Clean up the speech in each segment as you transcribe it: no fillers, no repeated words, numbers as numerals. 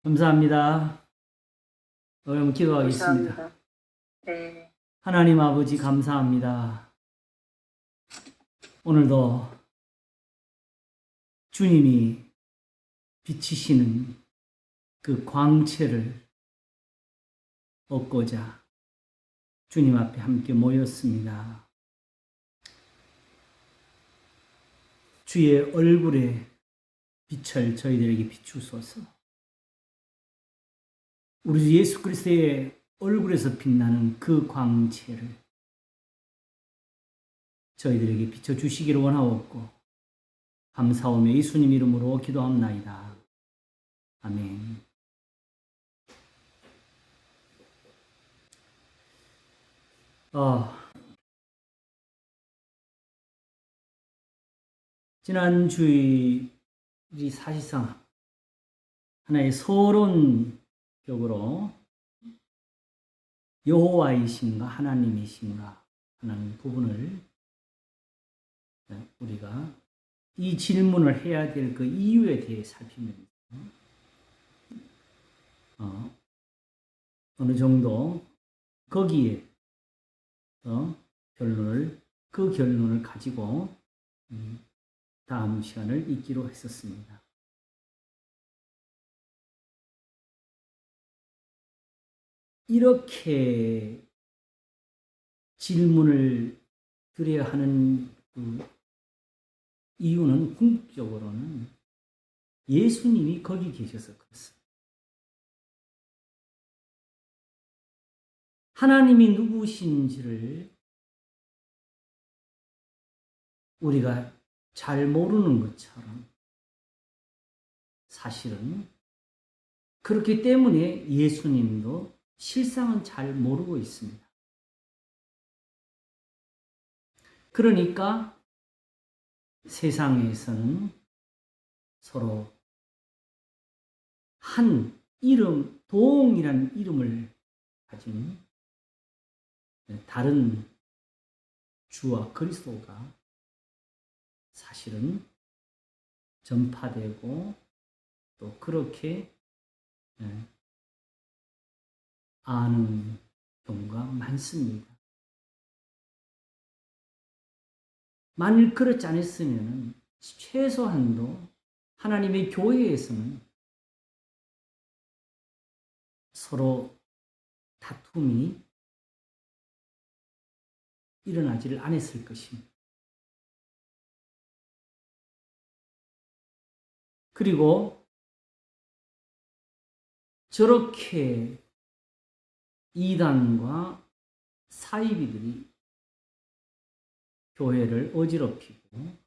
감사합니다. 여러분 기도하겠습니다. 감사합니다. 네. 하나님 아버지 감사합니다. 오늘도 주님이 비치시는 그 광채를 얻고자 주님 앞에 함께 모였습니다. 주의 얼굴에 빛을 저희들에게 비추소서. 우리 주 예수 그리스도의 얼굴에서 빛나는 그 광채를 저희들에게 비춰주시기를 원하옵고 감사하며 예수님 이름으로 기도합나이다. 아멘. 지난 주일이 사실상 하나의 서론적으로 여호와이신가 하나님이신가 하는 부분을 우리가 이 질문을 해야 될 그 이유에 대해 살피면서 어느 정도 거기에 그 결론을 가지고 다음 시간을 읽기로 했었습니다. 이렇게 질문을 드려야 하는 그 이유는 궁극적으로는 예수님이 거기 계셔서 그렇습니다. 하나님이 누구신지를 우리가 잘 모르는 것처럼 사실은 그렇기 때문에 예수님도 실상은 잘 모르고 있습니다. 그러니까 세상에서는 서로 한 이름, 동이라는 이름을 가진 다른 주와 그리스도가 사실은 전파되고 또 그렇게 아는 경우가 많습니다. 만일 그렇지 않았으면 최소한도 하나님의 교회에서는 서로 다툼이 일어나지를 않았을 것입니다. 그리고 저렇게 이단과 사이비들이 교회를 어지럽히고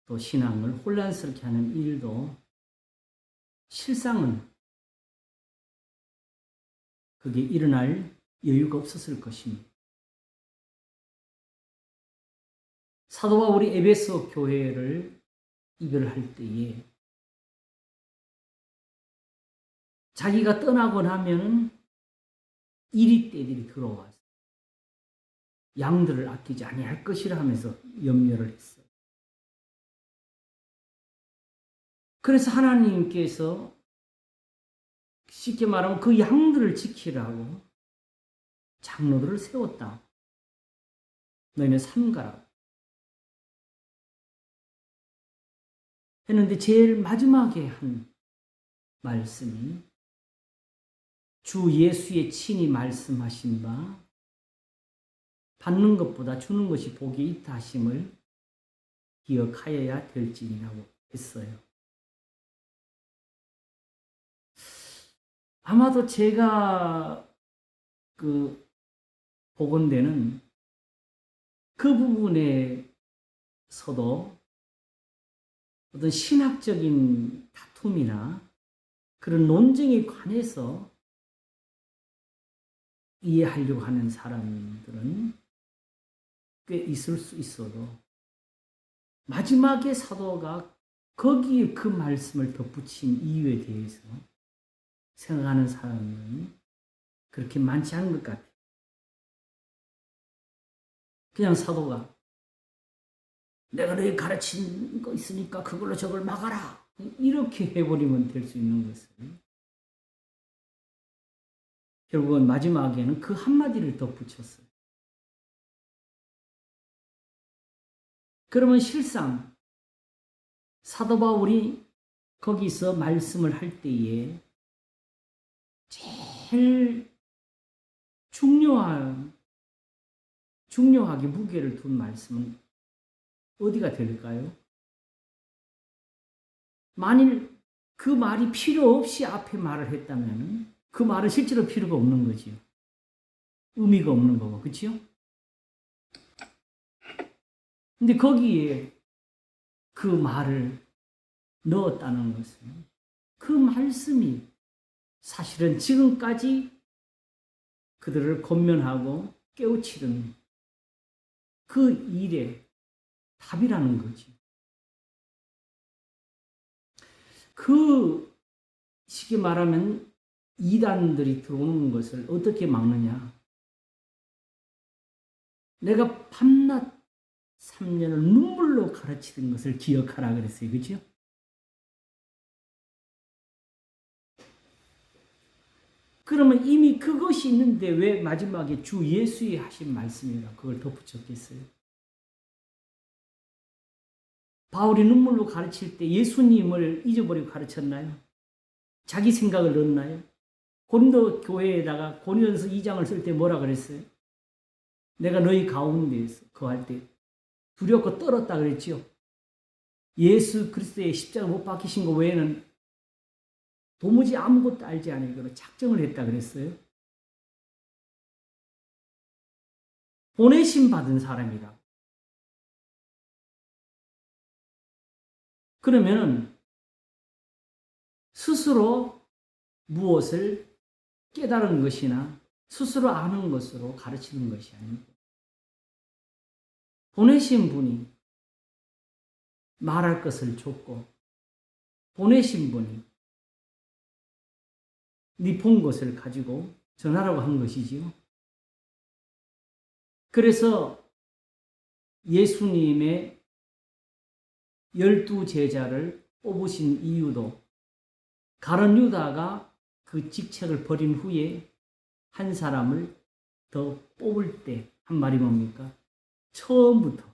또 신앙을 혼란스럽게 하는 일도 실상은 그게 일어날 여유가 없었을 것입니다. 사도 바울이 에베소 교회를 이별할 때에 자기가 떠나고 나면은 이리떼들이 들어와서 양들을 아끼지 아니할 것이라 하면서 염려를 했어요. 그래서 하나님께서 쉽게 말하면 그 양들을 지키라고 장로들을 세웠다. 너희는 삼가라고. 했는데 제일 마지막에 한 말씀이 주 예수의 친히 말씀하신 바 받는 것보다 주는 것이 복이 있다 하심을 기억하여야 될지니라고 했어요. 아마도 제가 복원되는 그 부분에서도 어떤 신학적인 다툼이나 그런 논쟁에 관해서 이해하려고 하는 사람들은 꽤 있을 수 있어도 마지막에 사도가 거기에 그 말씀을 덧붙인 이유에 대해서 생각하는 사람은 그렇게 많지 않은 것 같아요. 그냥 사도가 내가 너희 가르친 거 있으니까 그걸로 저걸 막아라 이렇게 해버리면 될 수 있는 것을 결국은 마지막에는 그 한마디를 덧붙였어요. 그러면 실상 사도 바울이 거기서 말씀을 할 때에 제일 중요하게 무게를 둔 말씀은 어디가 될까요? 만일 그 말이 필요 없이 앞에 말을 했다면 그 말은 실제로 필요가 없는 거지요. 의미가 없는 거고, 그렇죠? 근데 거기에 그 말을 넣었다는 것은 그 말씀이 사실은 지금까지 그들을 권면하고 깨우치는 그 일의 답이라는 거지. 그 쉽게 말하면 이단들이 들어오는 것을 어떻게 막느냐. 내가 밤낮 3년을 눈물로 가르치는 것을 기억하라 그랬어요. 그죠? 그러면 이미 그것이 있는데 왜 마지막에 주 예수의 하신 말씀이라 그걸 덧붙였겠어요? 바울이 눈물로 가르칠 때 예수님을 잊어버리고 가르쳤나요? 자기 생각을 넣었나요? 고린도 교회에다가 고린도서 2장을 쓸 때 뭐라 그랬어요? 내가 너희 가운데에서 거할 때 두렵고 떨었다 그랬지요. 예수 그리스도의 십자가 못 박히신 것 외에는 도무지 아무것도 알지 않으기로 작정을 했다 그랬어요. 보내심 받은 사람이다. 그러면 스스로 무엇을 깨달은 것이나 스스로 아는 것으로 가르치는 것이 아니고 보내신 분이 말할 것을 줬고 보내신 분이 네 본 것을 가지고 전하라고 한 것이지요. 그래서 예수님의 12 제자를 뽑으신 이유도 가룟 유다가 그 직책을 버린 후에 한 사람을 더 뽑을 때 한 말이 뭡니까? 처음부터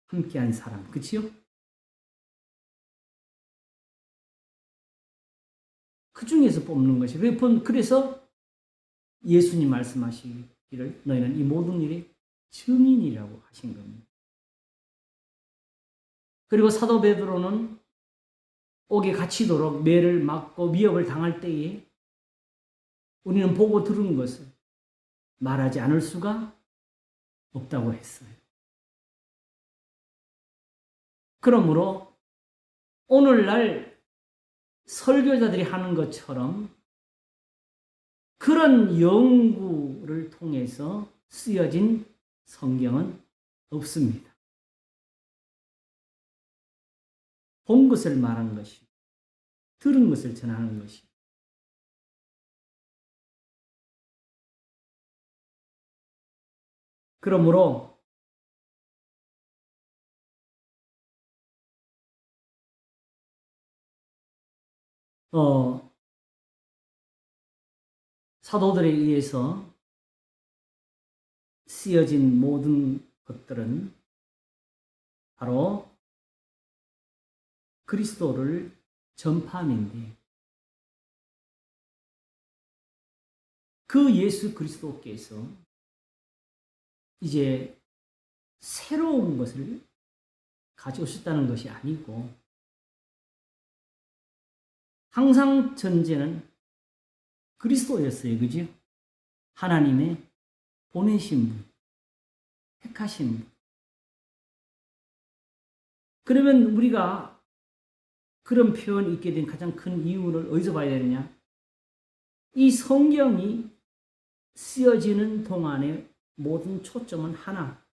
함께한 사람, 그치요? 그 중에서 뽑는 것이. 그래서 예수님 말씀하시기를 너희는 이 모든 일의 증인이라고 하신 겁니다. 그리고 사도 베드로는 옥에 갇히도록 매를 맞고 미혹을 당할 때에 우리는 보고 들은 것을 말하지 않을 수가 없다고 했어요. 그러므로 오늘날 설교자들이 하는 것처럼 그런 연구를 통해서 쓰여진 성경은 없습니다. 본 것을 말하는 것이, 들은 것을 전하는 것이. 그러므로 사도들에 의해서 쓰여진 모든 것들은 바로 그리스도를 전파함인데 그 예수 그리스도께서 이제 새로운 것을 가져오셨다는 것이 아니고 항상 전제는 그리스도였어요. 그죠? 하나님의 보내신 분, 택하신 분. 그러면 우리가 그런 표현이 있게 된 가장 큰 이유를 어디서 봐야 되느냐? 이 성경이 쓰여지는 동안의 모든 초점은 하나.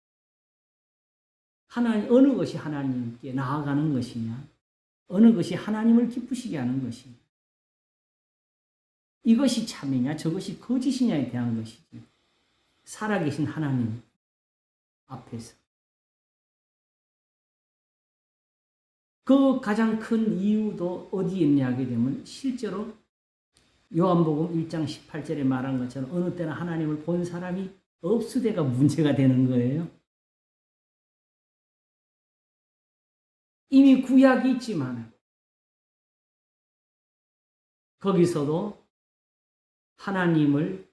어느 것이 하나님께 나아가는 것이냐? 어느 것이 하나님을 기쁘시게 하는 것이냐? 이것이 참이냐? 저것이 거짓이냐에 대한 것이지. 살아계신 하나님 앞에서. 그 가장 큰 이유도 어디에 있냐 하게 되면 실제로 요한복음 1장 18절에 말한 것처럼 어느 때나 하나님을 본 사람이 없으되가 문제가 되는 거예요. 이미 구약이 있지만 거기서도 하나님을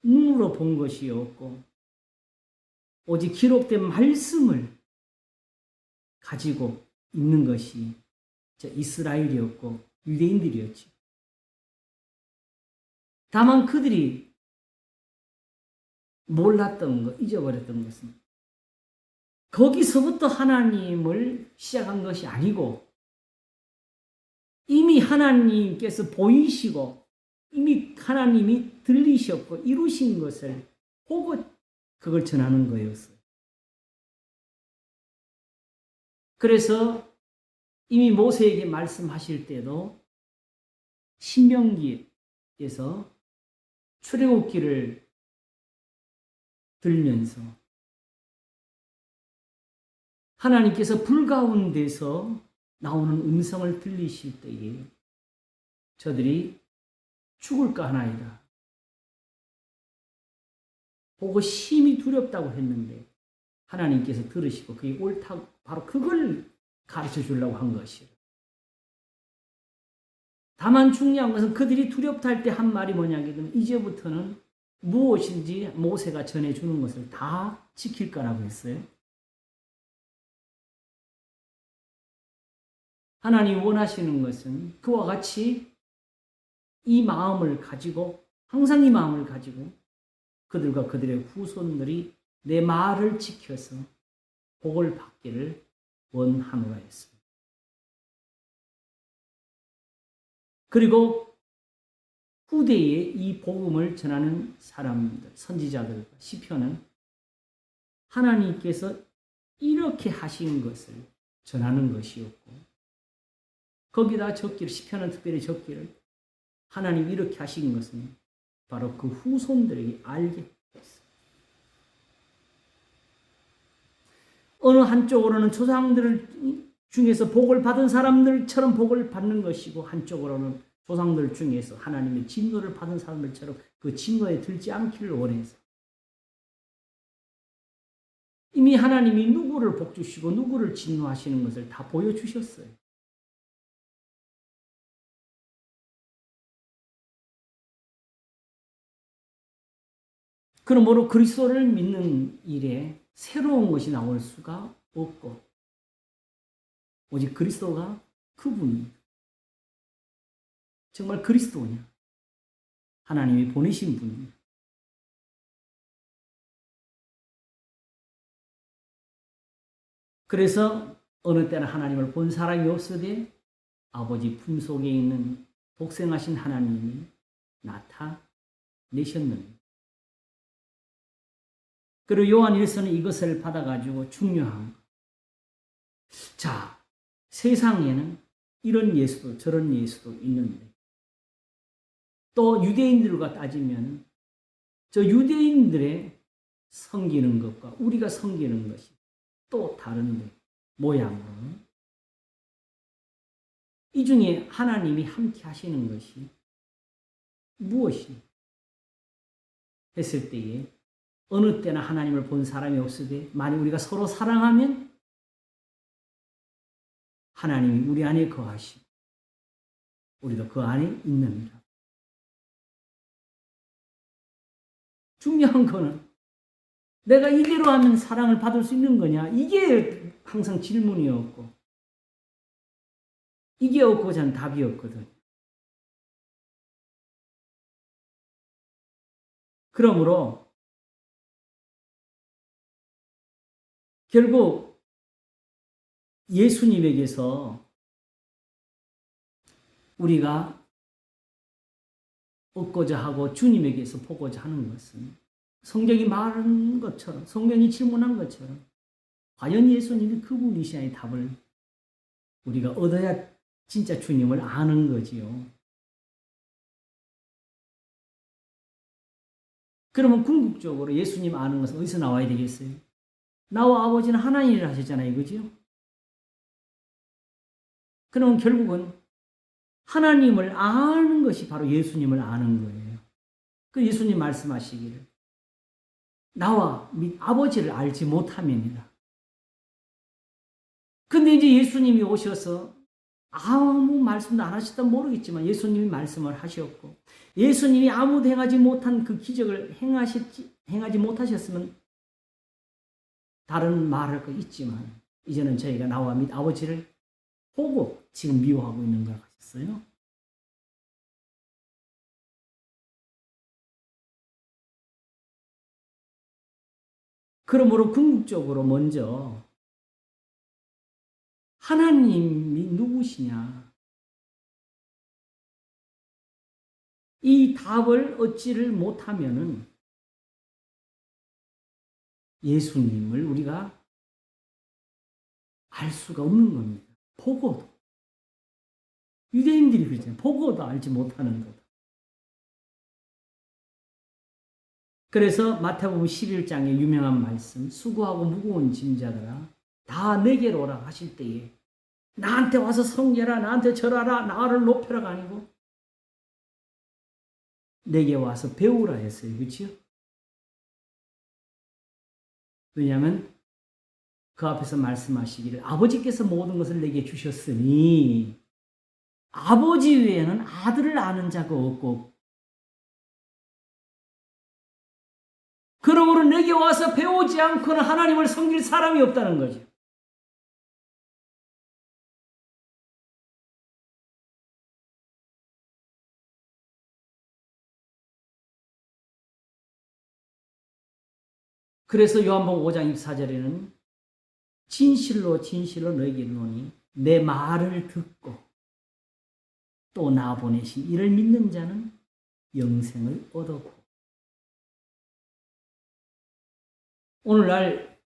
눈으로 본 것이 없고 오직 기록된 말씀을 가지고 있는 것이 이스라엘이었고 유대인들이었죠. 다만 그들이 몰랐던 것, 잊어버렸던 것은 거기서부터 하나님을 시작한 것이 아니고 이미 하나님께서 보이시고 이미 하나님이 들리셨고 이루신 것을 보고 그걸 전하는 거였어요. 그래서 이미 모세에게 말씀하실 때도 신명기에서 출애굽기를 들면서 하나님께서 불 가운데서 나오는 음성을 들리실 때에 저들이 죽을까 하나이다. 보고 심히 두렵다고 했는데 하나님께서 들으시고 그게 옳다고 바로 그걸 가르쳐 주려고 한 것이에요. 다만 중요한 것은 그들이 두렵다 할 때 한 말이 뭐냐면 이제부터는 무엇인지 모세가 전해주는 것을 다 지킬 거라고 했어요. 하나님 원하시는 것은 그와 같이 이 마음을 가지고 항상 이 마음을 가지고 그들과 그들의 후손들이 내 말을 지켜서 복을 받기를 원하노라 했습니다. 그리고 후대에 이 복음을 전하는 사람들, 선지자들과 시편은 하나님께서 이렇게 하신 것을 전하는 것이었고 거기다 적기를 시편은 특별히 적기를 하나님이 이렇게 하신 것은 바로 그 후손들에게 알게 했어요. 어느 한쪽으로는 조상들 중에서 복을 받은 사람들처럼 복을 받는 것이고 한쪽으로는 조상들 중에서 하나님의 진노를 받은 사람들처럼 그 진노에 들지 않기를 원해서 이미 하나님이 누구를 복주시고 누구를 진노하시는 것을 다 보여주셨어요. 그러므로 그리스도를 믿는 일에 새로운 것이 나올 수가 없고 오직 그리스도가 그분입니다. 정말 그리스도냐? 하나님이 보내신 분입니다. 그래서 어느 때나 하나님을 본 사람이 없으되 아버지 품속에 있는 독생하신 하나님이 나타내셨느니라. 그리고 요한 1서는 이것을 받아가지고 중요한 것. 자, 세상에는 이런 예수도 저런 예수도 있는데 또 유대인들과 따지면 저 유대인들의 섬기는 것과 우리가 섬기는 것이 또 다른데 모양으로 이 중에 하나님이 함께 하시는 것이 무엇이 했을 때에 어느 때나 하나님을 본 사람이 없으되 만약 우리가 서로 사랑하면 하나님이 우리 안에 거하시고 우리도 그 안에 있느니라. 중요한 거는 내가 이대로 하면 사랑을 받을 수 있는 거냐? 이게 항상 질문이었고 이게 없고자 하는 답이 없거든. 그러므로 결국 예수님에게서 우리가 얻고자 하고 주님에게서 보고자 하는 것은 성경이 말한 것처럼 성경이 질문한 것처럼 과연 예수님이 그분이시냐의 답을 우리가 얻어야 진짜 주님을 아는 거지요. 그러면 궁극적으로 예수님 아는 것은 어디서 나와야 되겠어요? 나와 아버지는 하나님이라 하셨잖아요. 그죠? 그러면 결국은 하나님을 아는 것이 바로 예수님을 아는 거예요. 그 예수님 말씀하시기를 나와 및 아버지를 알지 못함이니라. 근데 이제 예수님이 오셔서 아무 말씀도 안 하셨다면 모르겠지만 예수님이 말씀을 하셨고 예수님이 아무도 행하지 못한 그 기적을 행하지 못하셨으면 다른 말할 거 있지만 이제는 저희가 나와 및 아버지를 보고 지금 미워하고 있는 걸 하셨어요. 그러므로 궁극적으로 먼저 하나님이 누구시냐? 이 답을 얻지를 못하면은 예수님을 우리가 알 수가 없는 겁니다. 보고도. 유대인들이 그러잖아요. 보고도 알지 못하는 것. 그래서 마태복음 11장의 유명한 말씀, 수고하고 무거운 짐자들아 다 내게로 오라 하실 때에 나한테 와서 성결하라, 나한테 절하라, 나를 높여라가 아니고 내게 와서 배우라 했어요. 그렇죠? 왜냐하면 그 앞에서 말씀하시기를 아버지께서 모든 것을 내게 주셨으니 아버지 외에는 아들을 아는 자가 없고 그러므로 내게 와서 배우지 않고는 하나님을 섬길 사람이 없다는 거죠. 그래서 요한복음 5장 24절에는 진실로 진실로 너에게 이르노니 내 말을 듣고 또 나 보내신 이를 믿는 자는 영생을 얻었고 오늘날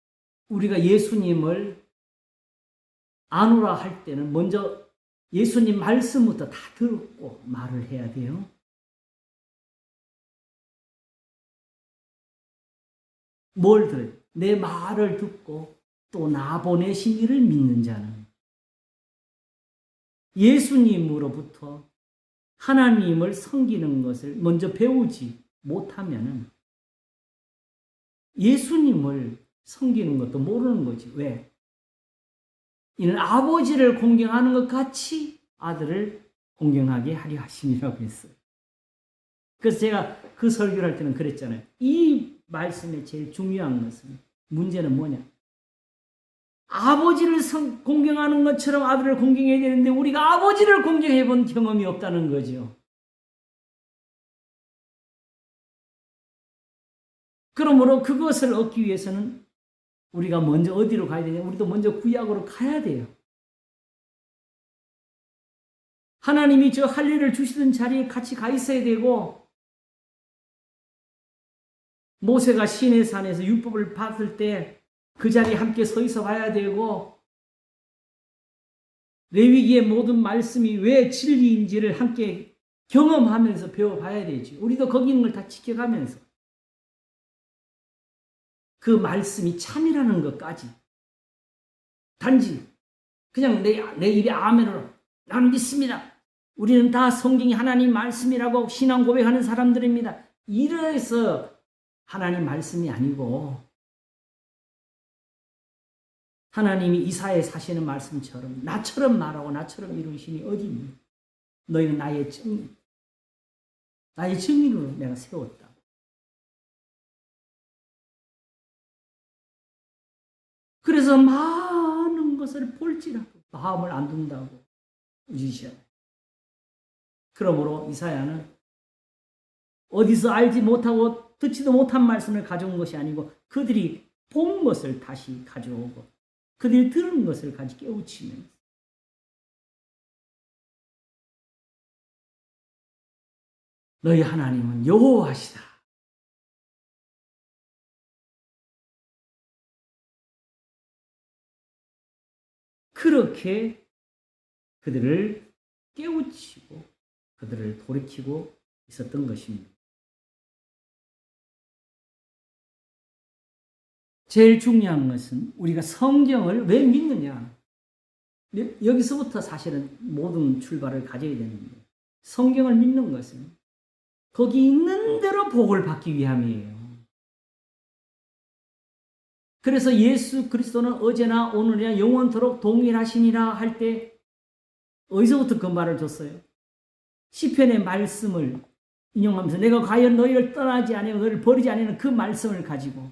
우리가 예수님을 아노라 할 때는 먼저 예수님 말씀부터 다 듣고 말을 해야 돼요. 뭘 들어요? 내 말을 듣고 또 나 보내신 이를 믿는 자는 예수님으로부터 하나님을 섬기는 것을 먼저 배우지 못하면 예수님을 섬기는 것도 모르는 거지. 왜? 이는 아버지를 공경하는 것 같이 아들을 공경하게 하려 하심이라고 했어요. 그래서 제가 그 설교를 할 때는 그랬잖아요. 이 말씀의 제일 중요한 것은 문제는 뭐냐? 아버지를 공경하는 것처럼 아들을 공경해야 되는데 우리가 아버지를 공경해 본 경험이 없다는 거죠. 그러므로 그것을 얻기 위해서는 우리가 먼저 어디로 가야 되냐? 우리도 먼저 구약으로 가야 돼요. 하나님이 저 할례를 주시던 자리에 같이 가 있어야 되고 모세가 시내산에서 율법을 받을 때 그 자리에 함께 서 있어 봐야 되고 레위기의 모든 말씀이 왜 진리인지를 함께 경험하면서 배워봐야 되지. 우리도 거기 있는 걸 다 지켜가면서 그 말씀이 참이라는 것까지 단지 그냥 내 입에 아멘으로 나는 믿습니다. 우리는 다 성경이 하나님 말씀이라고 신앙 고백하는 사람들입니다. 이래서 하나님 말씀이 아니고 하나님이 이사야에 사시는 말씀처럼 나처럼 말하고 나처럼 이루시니 어디 있니? 너희는 나의 증인으로 내가 세웠다. 그래서 많은 것을 볼지라도 마음을 안 둔다고 우지셔요. 그러므로 이사야는 어디서 알지 못하고 듣지도 못한 말씀을 가져온 것이 아니고 그들이 본 것을 다시 가져오고 그들이 들은 것을 같이 깨우치면서 너희 하나님은 여호와시다. 그렇게 그들을 깨우치고 그들을 돌이키고 있었던 것입니다. 제일 중요한 것은 우리가 성경을 왜 믿느냐? 여기서부터 사실은 모든 출발을 가져야 되는데 성경을 믿는 것은 거기 있는 대로 복을 받기 위함이에요. 그래서 예수 그리스도는 어제나 오늘이나 영원토록 동일하시니라 할 때 어디서부터 그 말을 줬어요? 시편의 말씀을 인용하면서 내가 과연 너희를 떠나지 아니하고 너희를 버리지 아니하는 그 말씀을 가지고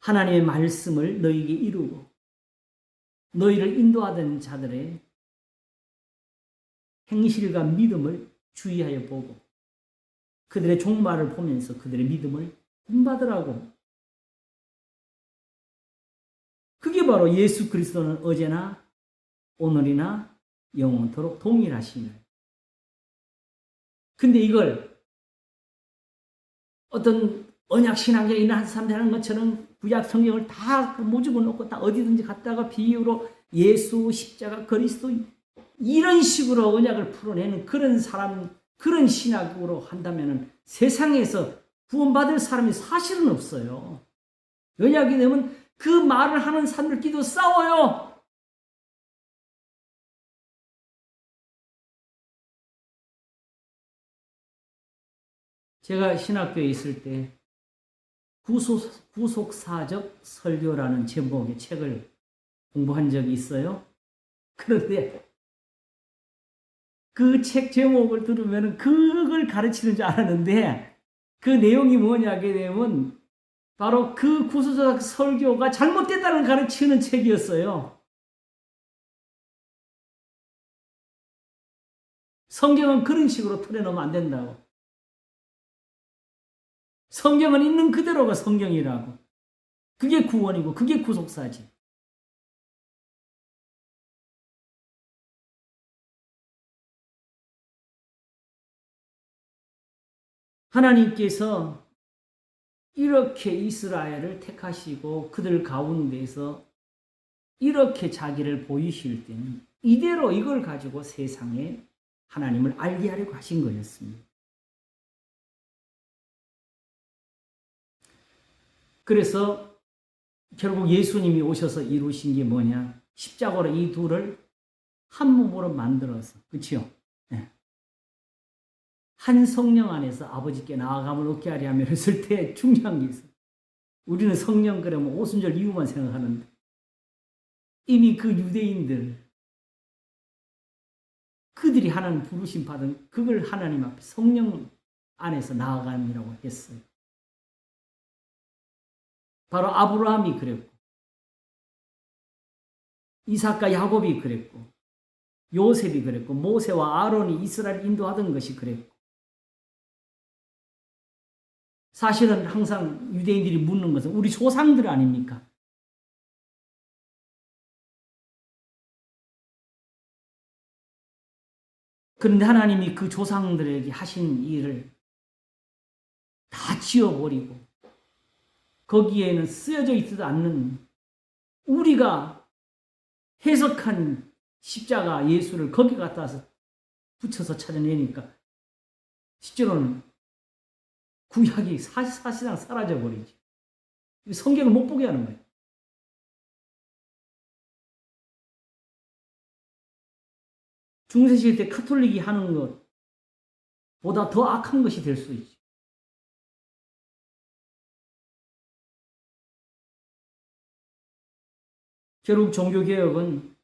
하나님의 말씀을 너희에게 이루고 너희를 인도하던 자들의 행실과 믿음을 주의하여 보고 그들의 종말을 보면서 그들의 믿음을 본받으라고. 그게 바로 예수 그리스도는 어제나 오늘이나 영원토록 동일하시며. 근데 이걸 어떤 언약 신앙에 있는 사람들이 하는 것처럼 구약 성경을 다 모집어 놓고 다 어디든지 갔다가 비유로 예수, 십자가, 그리스도 이런 식으로 언약을 풀어내는 그런 사람, 그런 신학으로 한다면 세상에서 구원받을 사람이 사실은 없어요. 언약이 되면 그 말을 하는 사람들끼리도 싸워요. 제가 신학교에 있을 때 구속사적 설교라는 제목의 책을 공부한 적이 있어요. 그런데 그 책 제목을 들으면 그걸 가르치는 줄 알았는데 그 내용이 뭐냐게 되면 바로 그 구속사적 설교가 잘못됐다는 가르치는 책이었어요. 성경은 그런 식으로 틀어놓으면 안 된다고. 성경은 있는 그대로가 성경이라고. 그게 구원이고 그게 구속사지. 하나님께서 이렇게 이스라엘을 택하시고 그들 가운데서 이렇게 자기를 보이실 때는 이대로 이걸 가지고 세상에 하나님을 알게 하려고 하신 거였습니다. 그래서 결국 예수님이 오셔서 이루신 게 뭐냐? 십자가로 이 둘을 한 몸으로 만들어서, 그렇죠? 네. 한 성령 안에서 아버지께 나아감을 얻게 하려 하면 했을 때 중요한 게 있어요. 우리는 성령 그러면 오순절 이후만 생각하는데 이미 그 유대인들 그들이 하나님 부르심 받은 그걸 하나님 앞에 성령 안에서 나아감이라고 했어요. 바로 아브라함이 그랬고 이삭과 야곱이 그랬고 요셉이 그랬고 모세와 아론이 이스라엘 인도하던 것이 그랬고 사실은 항상 유대인들이 묻는 것은 우리 조상들 아닙니까? 그런데 하나님이 그 조상들에게 하신 일을 다 지워버리고 거기에는 쓰여져 있지도 않는 우리가 해석한 십자가 예수를 거기 갖다 서 붙여서 찾아내니까 실제로는 구약이 사실상 사라져버리지. 성경을 못 보게 하는 거예요. 중세시대 때 카톨릭이 하는 것보다 더 악한 것이 될 수 있죠. 결국 종교개혁은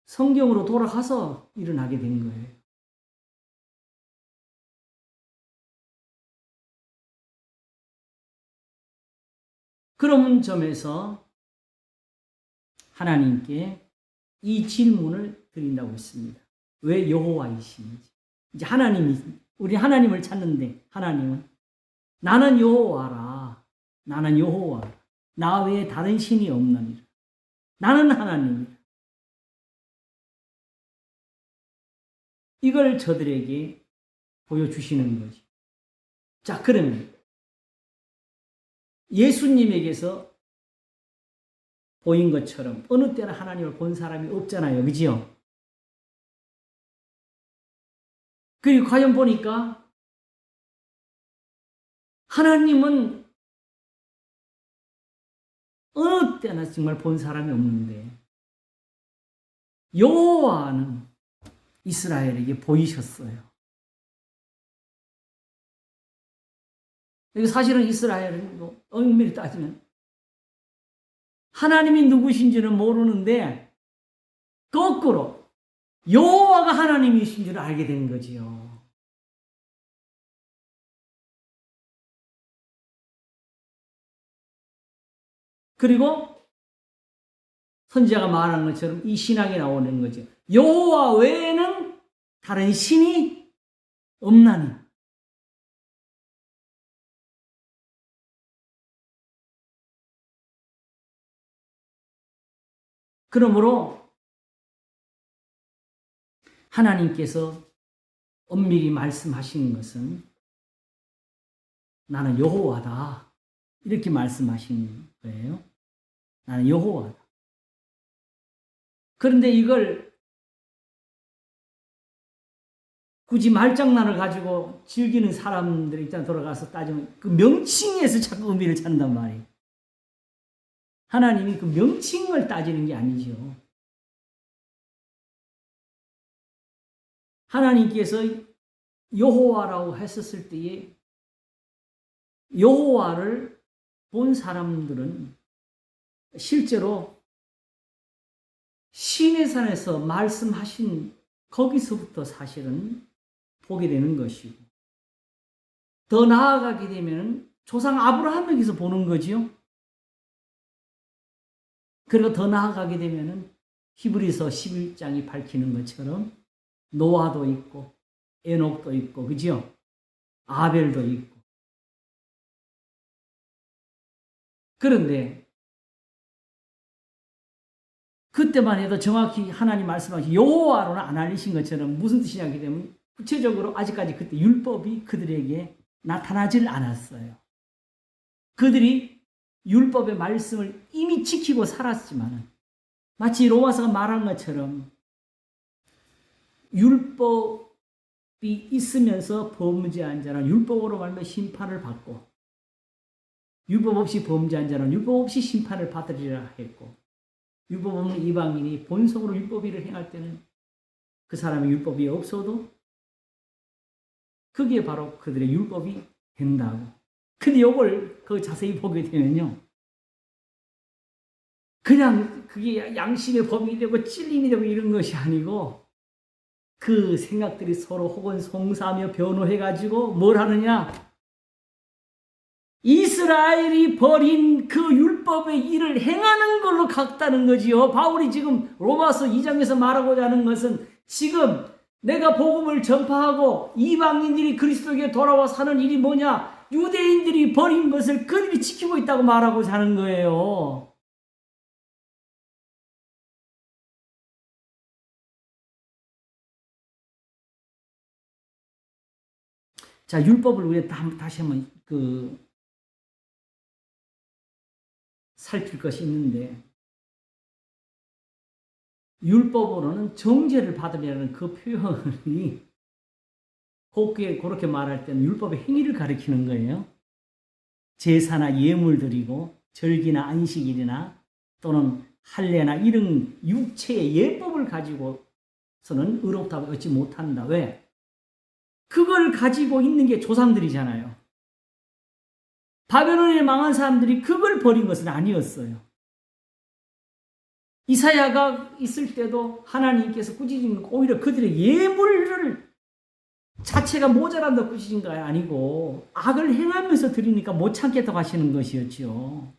성경으로 돌아가서 일어나게 된 거예요. 그런 점에서 하나님께 이 질문을 드린다고 했습니다. 왜 여호와이신지. 이제 우리 하나님을 찾는데 하나님은 나는 여호와라. 나는 여호와. 나 외에 다른 신이 없느니라. 나는 하나님이라. 이걸 저들에게 보여주시는 거지. 자, 그러면 예수님에게서 보인 것처럼 어느 때나 하나님을 본 사람이 없잖아요. 그지요? 그리고 과연 보니까 하나님은 어느 때나 정말 본 사람이 없는데 여호와는 이스라엘에게 보이셨어요. 사실은 이스라엘은 엄밀히 따지면 하나님이 누구신지는 모르는데 거꾸로 여호와가 하나님이신 줄 알게 된 거지요. 그리고 선지자가 말한 것처럼 이 신학이 나오는 거죠. 여호와 외에는 다른 신이 없나니. 그러므로 하나님께서 엄밀히 말씀하신 것은 나는 여호와다. 이렇게 말씀하신 거예요. 나는 여호와다. 그런데 이걸 굳이 말장난을 가지고 즐기는 사람들이 일단 돌아가서 따지면 그 명칭에서 자꾸 의미를 찾는단 말이에요. 하나님이 그 명칭을 따지는 게 아니죠. 하나님께서 여호와라고 했었을 때에 여호와를 본 사람들은 실제로 시내산에서 말씀하신 거기서부터 사실은 보게 되는 것이고, 더 나아가게 되면 조상 아브라함에게서 보는 거지요. 그리고 더 나아가게 되면 히브리서 11장이 밝히는 것처럼 노아도 있고 에녹도 있고, 그죠? 아벨도 있고. 그런데 그때만 해도 정확히 하나님 말씀하신 여호와로는 안 알리신 것처럼 무슨 뜻이냐 하게 되면 구체적으로 아직까지 그때 율법이 그들에게 나타나질 않았어요. 그들이 율법의 말씀을 이미 지키고 살았지만 마치 로마서가 말한 것처럼 율법이 있으면서 범죄한 자는 율법으로 말하면 심판을 받고, 율법 없이 범죄한 자는 율법 없이 심판을 받으리라 했고, 율법 없는 이방인이 본성으로 율법일을 행할 때는 그 사람의 율법이 없어도 그게 바로 그들의 율법이 된다고. 근데 이걸 자세히 보게 되면요, 그냥 그게 양심의 법이 되고 찔림이 되고 이런 것이 아니고 그 생각들이 서로 혹은 송사하며 변호해가지고 뭘 하느냐, 이스라엘이 버린 그 율법의 일을 행하는 걸로 같다는 거지요. 바울이 지금 로마서 2장에서 말하고자 하는 것은 지금 내가 복음을 전파하고 이방인들이 그리스도에게 돌아와 사는 일이 뭐냐, 유대인들이 버린 것을 그들이 지키고 있다고 말하고자 하는 거예요. 자, 율법을 우리가 다시 한번 살필 것이 있는데, 율법으로는 정죄를 받으려는 그 표현이 곱게 그렇게 말할 때는 율법의 행위를 가리키는 거예요. 제사나 예물 드리고 절기나 안식일이나 또는 할례나 이런 육체의 예법을 가지고서는 의롭다고 얻지 못한다. 왜? 그걸 가지고 있는 게 조상들이잖아요. 바벨론에 망한 사람들이 그걸 버린 것은 아니었어요. 이사야가 있을 때도 하나님께서 꾸짖은 건 오히려 그들의 예물을 자체가 모자란다 꾸짖은 거 아니고 악을 행하면서 드리니까 못 참겠다고 하시는 것이었죠.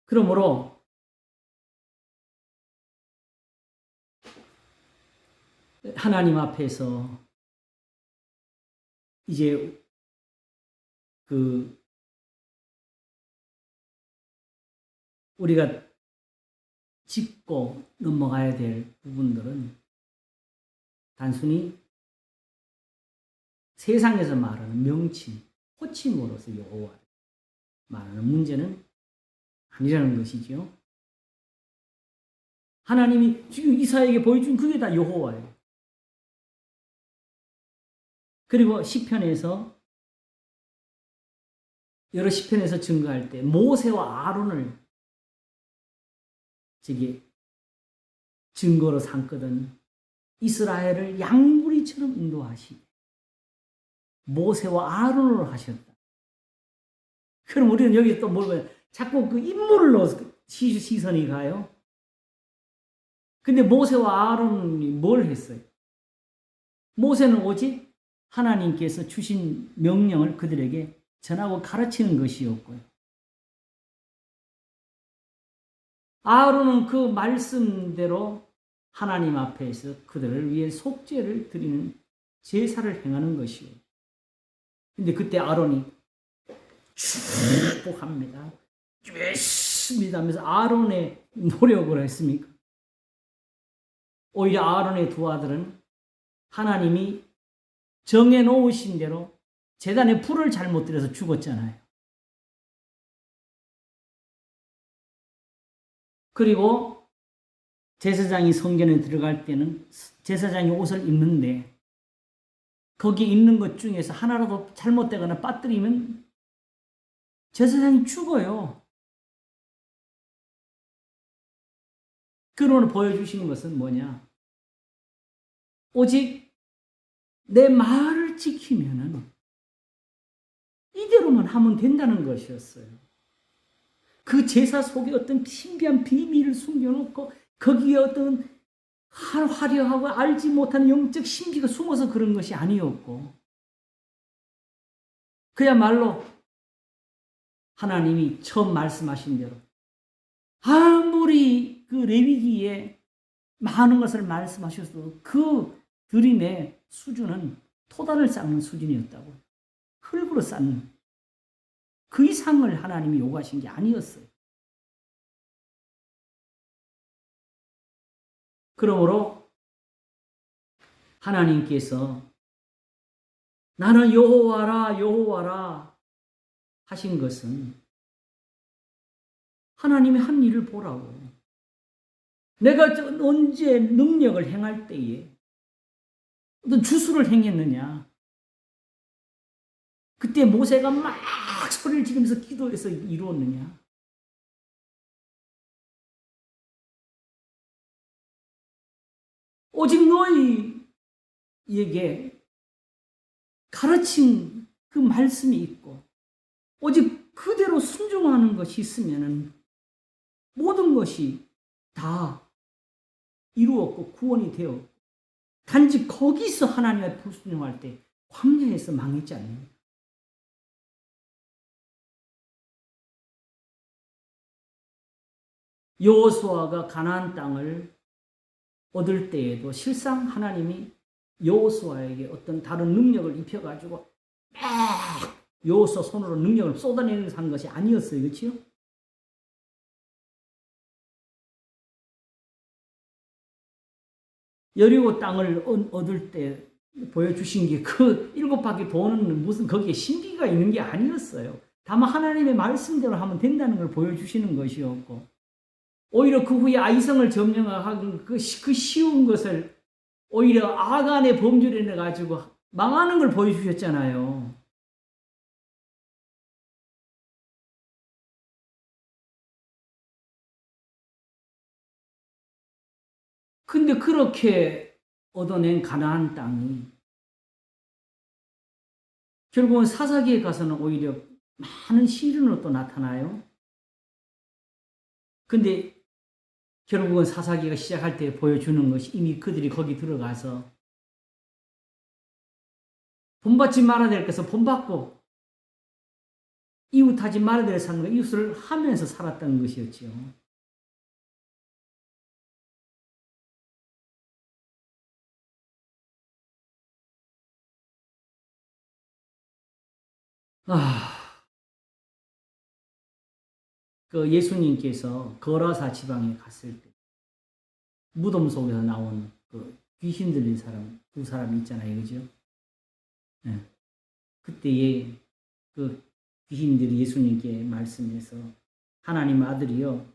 그러므로 하나님 앞에서 이제 우리가 짚고 넘어가야 될 부분들은 단순히 세상에서 말하는 명칭, 호칭으로서 여호와 말하는 문제는 아니라는 것이죠. 하나님이 지금 이사야에게 보여준 그게 다 여호와예요. 그리고 시편에서 여러 시편에서 증거할 때 모세와 아론을 저기 증거로 삼거든. 이스라엘을 양무리처럼 인도하시고 모세와 아론으로 하셨다. 그럼 우리는 여기 또 뭘 봐요? 자꾸 그 인물로 시선이 가요. 근데 모세와 아론이 뭘 했어요? 모세는 오직 하나님께서 주신 명령을 그들에게 전하고 가르치는 것이었고요. 아론은 그 말씀대로 하나님 앞에서 그들을 위해 속죄를 드리는 제사를 행하는 것이요. 근데 그때 아론이 축복합니다. 열심히 하면서 아론의 노력을 했습니까? 오히려 아론의 두 아들은 하나님이 정해놓으신 대로 제단에 불을 잘못 들여서 죽었잖아요. 그리고 제사장이 성전에 들어갈 때는 제사장이 옷을 입는데 거기 입는 것 중에서 하나라도 잘못되거나 빠뜨리면 제사장이 죽어요. 그러므로 보여주시는 것은 뭐냐? 오직 내 말을 지키면은 이대로만 하면 된다는 것이었어요. 그 제사 속에 어떤 신비한 비밀을 숨겨놓고 거기에 어떤 화려하고 알지 못하는 영적 신비가 숨어서 그런 것이 아니었고 그야말로 하나님이 처음 말씀하신 대로 아무리 그 레위기에 많은 것을 말씀하셨어도 그 드림의 수준은 토단을 쌓는 수준이었다고. 흙으로 쌓는 그 이상을 하나님이 요구하신 게 아니었어요. 그러므로 하나님께서 나는 여호와라 여호와라 하신 것은 하나님이 한 일을 보라고. 내가 언제 능력을 행할 때에 어떤 주수를 행했느냐. 그때 모세가 막 소리를 지르면서 기도해서 이루었느냐. 오직 너희에게 가르친 그 말씀이 있고 오직 그대로 순종하는 것이 있으면 모든 것이 다 이루었고 구원이 되었고 단지 거기서 하나님의 불순종할 때 광야에서 망했지 않습니까? 여호수아가 가나안 땅을 얻을 때에도 실상 하나님이 여호수아에게 어떤 다른 능력을 입혀가지고 막 여호수아 손으로 능력을 쏟아내는 산 것이 아니었어요. 그렇죠? 여리고 땅을 얻을 때 보여주신 게 그 7바퀴 도는 무슨 거기에 신비가 있는 게 아니었어요. 다만 하나님의 말씀대로 하면 된다는 걸 보여주시는 것이었고 오히려 그 후에 아이성을 점령하는 그 쉬운 것을 오히려 아간의 범죄를 해가지고 망하는 걸 보여주셨잖아요. 근데 그렇게 얻어낸 가나안 땅이 결국은 사사기에 가서는 오히려 많은 시련으로 또 나타나요. 근데 결국은 사사기가 시작할 때 보여주는 것이 이미 그들이 거기 들어가서 본받지 말아야 될 것을 본받고 이웃하지 말아야 될 삶과 이웃을 하면서 살았다는 것이었죠. 그 예수님께서 거라사 지방에 갔을 때 무덤 속에서 나온 그 귀신 들린 사람 두 사람 있잖아요, 그죠? 네. 그때에 그 귀신들이 예수님께 말씀해서 하나님 아들이요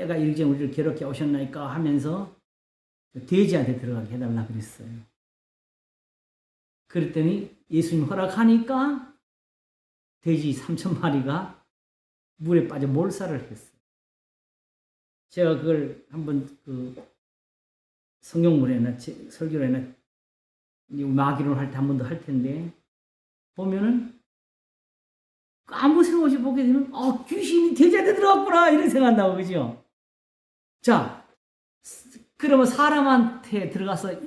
때가 이르기 전에 우리를 괴롭게 오셨나이까 하면서 돼지한테 들어가게 해달라 그랬어요. 그랬더니 예수님 허락하니까 돼지 3,000마리가 물에 빠져 몰살을 했어요. 제가 그걸 한번 성경물에나 설교에나 마귀론 할 때 한 번 더 할 텐데 보면은 아무 생각 없이 보게 되면 귀신이 돼지한테 들어갔구나 이런 생각한다고 그죠? 자, 그러면 사람한테 들어가서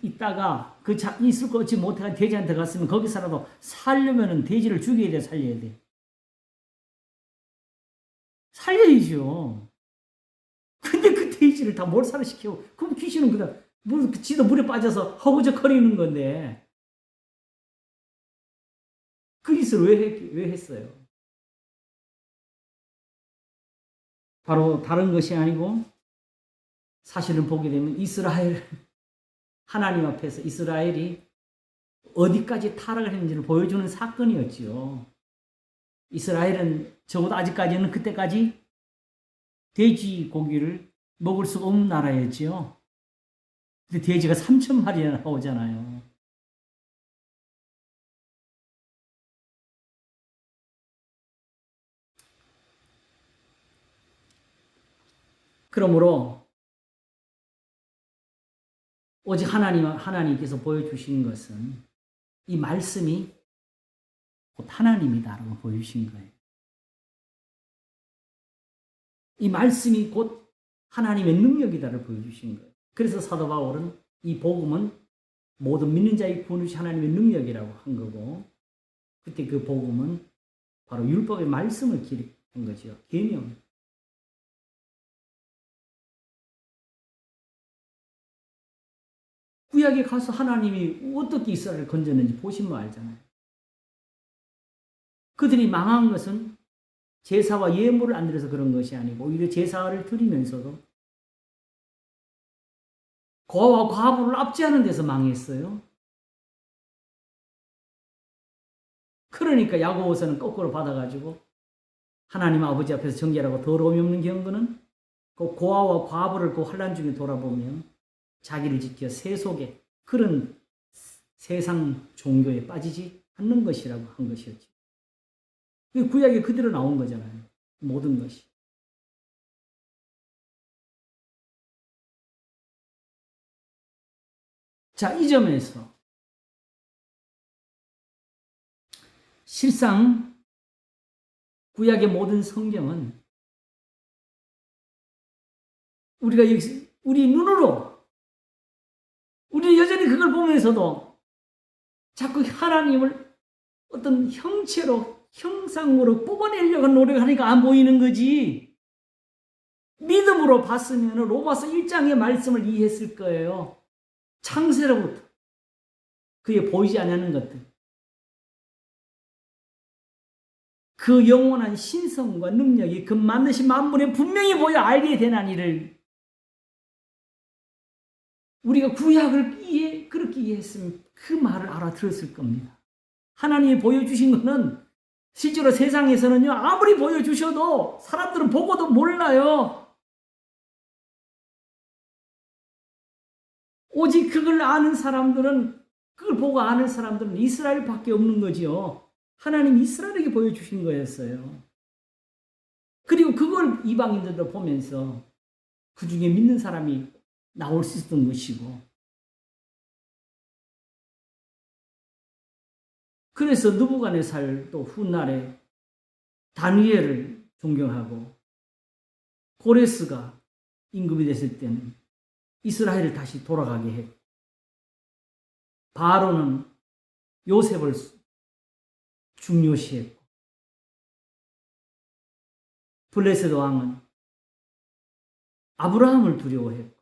있다가 있을 거 없지 못해가 돼지한테 들어갔으면 거기서라도 살려면은 돼지를 죽여야 돼, 살려야 돼. 살려야죠. 근데 그 돼지를 다 몰살을 시키고 그럼 귀신은 그냥 지도 물에 빠져서 허우적거리는 건데 그 짓을 왜 했어요? 바로 다른 것이 아니고 사실은 보게 되면 이스라엘 하나님 앞에서 이스라엘이 어디까지 타락을 했는지를 보여주는 사건이었지요. 이스라엘은 적어도 아직까지는 그때까지 돼지 고기를 먹을 수 없는 나라였지요. 근데 돼지가 3,000마리나 나오잖아요. 그러므로 오직 하나님께서 보여주신 것은 이 말씀이 곧 하나님이다라고 보여주신 거예요. 이 말씀이 곧 하나님의 능력이다를 보여주신 거예요. 그래서 사도 바울은 이 복음은 모든 믿는 자의 구원을 하나님의 능력이라고 한 거고 그때 그 복음은 바로 율법의 말씀을 기록한 거죠. 계명. 구약에 가서 하나님이 어떻게 이스라엘을 건졌는지 보시면 알잖아요. 그들이 망한 것은 제사와 예물을 안 드려서 그런 것이 아니고 오히려 제사를 드리면서도 고아와 과부를 압제하는 데서 망했어요. 그러니까 야고보서는 거꾸로 받아가지고 하나님 아버지 앞에서 정결하고 더러움이 없는 경건은 그 고아와 과부를 그 환난 중에 돌아보면 자기를 지켜 세속에 그런 세상 종교에 빠지지 않는 것이라고 한 것이었죠. 구약에 그대로 나온 거잖아요. 모든 것이. 자, 이 점에서 실상 구약의 모든 성경은 우리가 우리 눈으로 우리는 여전히 그걸 보면서도 자꾸 하나님을 어떤 형체로 형상으로 뽑아내려고 노력하니까 안 보이는 거지. 믿음으로 봤으면 로마서 1장의 말씀을 이해했을 거예요. 창세로부터 그에 보이지 않는 것들. 그 영원한 신성과 능력이 그 만드신 만물에 분명히 보여 알게 되나니를 우리가 구약을 그렇게 이해했으면 그 말을 알아들었을 겁니다. 하나님이 보여주신 것은 실제로 세상에서는요, 아무리 보여주셔도 사람들은 보고도 몰라요. 오직 그걸 아는 사람들은, 그걸 보고 아는 사람들은 이스라엘밖에 없는 거지요. 하나님 이스라엘에게 보여주신 거였어요. 그리고 그걸 이방인들도 보면서 그 중에 믿는 사람이 나올 수 있었던 것이고, 그래서 느부갓네살도 훗날에 다니엘을 존경하고 고레스가 임금이 됐을 때는 이스라엘을 다시 돌아가게 했고 바로는 요셉을 중요시했고 블레셋 왕은 아브라함을 두려워했고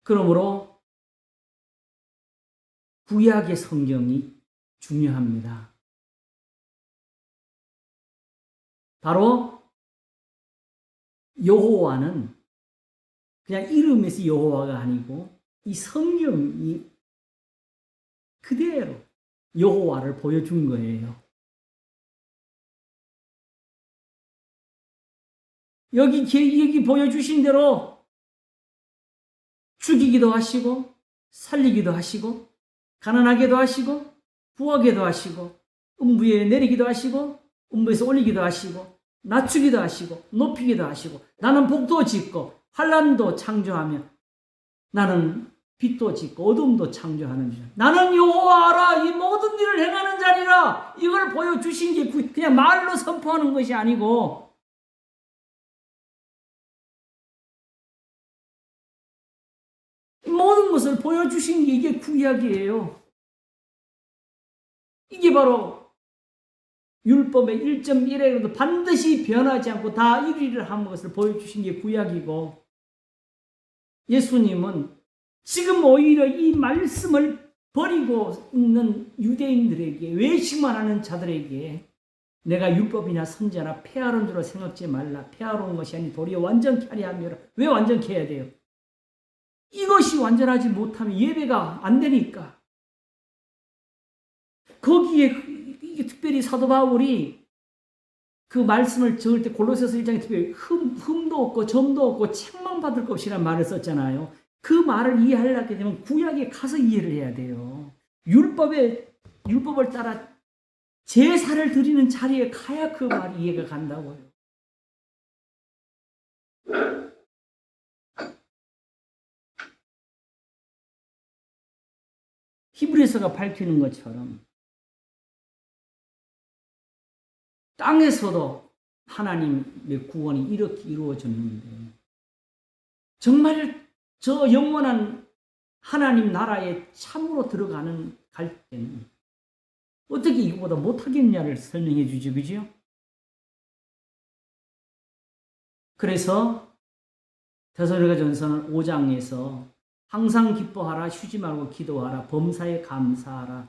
그러므로 구약의 성경이 중요합니다. 바로 여호와는 그냥 이름에서 여호와가 아니고 이 성경이 그대로 여호와를 보여준 거예요. 여기 보여주신 대로 죽이기도 하시고 살리기도 하시고 가난하게도 하시고 부하게도 하시고 음부에 내리기도 하시고 음부에서 올리기도 하시고 낮추기도 하시고 높이기도 하시고 나는 복도 짓고 환난도 창조하며 나는 빛도 짓고 어둠도 창조하는 자 나는 여호와라 이 모든 일을 행하는 자리라 이걸 보여주신 게 그냥 말로 선포하는 것이 아니고 모든 것을 보여주신 게 이게 구약이에요. 이게 바로 율법의 1.1에도 반드시 변하지 않고 다 일위를 한 것을 보여주신 게 구약이고 예수님은 지금 오히려 이 말씀을 버리고 있는 유대인들에게 외식만 하는 자들에게 내가 율법이나 선지자나 폐하는 줄로 생각지 말라. 폐하는 것이 아니 도리어 완전케 하려 함이라. 왜 완전케 해야 돼요? 이것이 완전하지 못하면 예배가 안 되니까. 거기에 특별히 사도 바울이 그 말씀을 적을 때 골로새서 1장에 특별히 흠도 없고 점도 없고 책망 받을 것이라는 말을 썼잖아요. 그 말을 이해하려게 되면 구약에 가서 이해를 해야 돼요. 율법을 따라 제사를 드리는 자리에 가야 그 말이 이해가 간다고요. 히브리서가 밝히는 것처럼 땅에서도 하나님의 구원이 이렇게 이루어졌는데 정말 저 영원한 하나님 나라에 참으로 들어가는 갈 때는 어떻게 이거보다 못하겠냐를 설명해 주죠. 그죠? 그래서 데살로니가전서 5장에서 항상 기뻐하라 쉬지 말고 기도하라 범사에 감사하라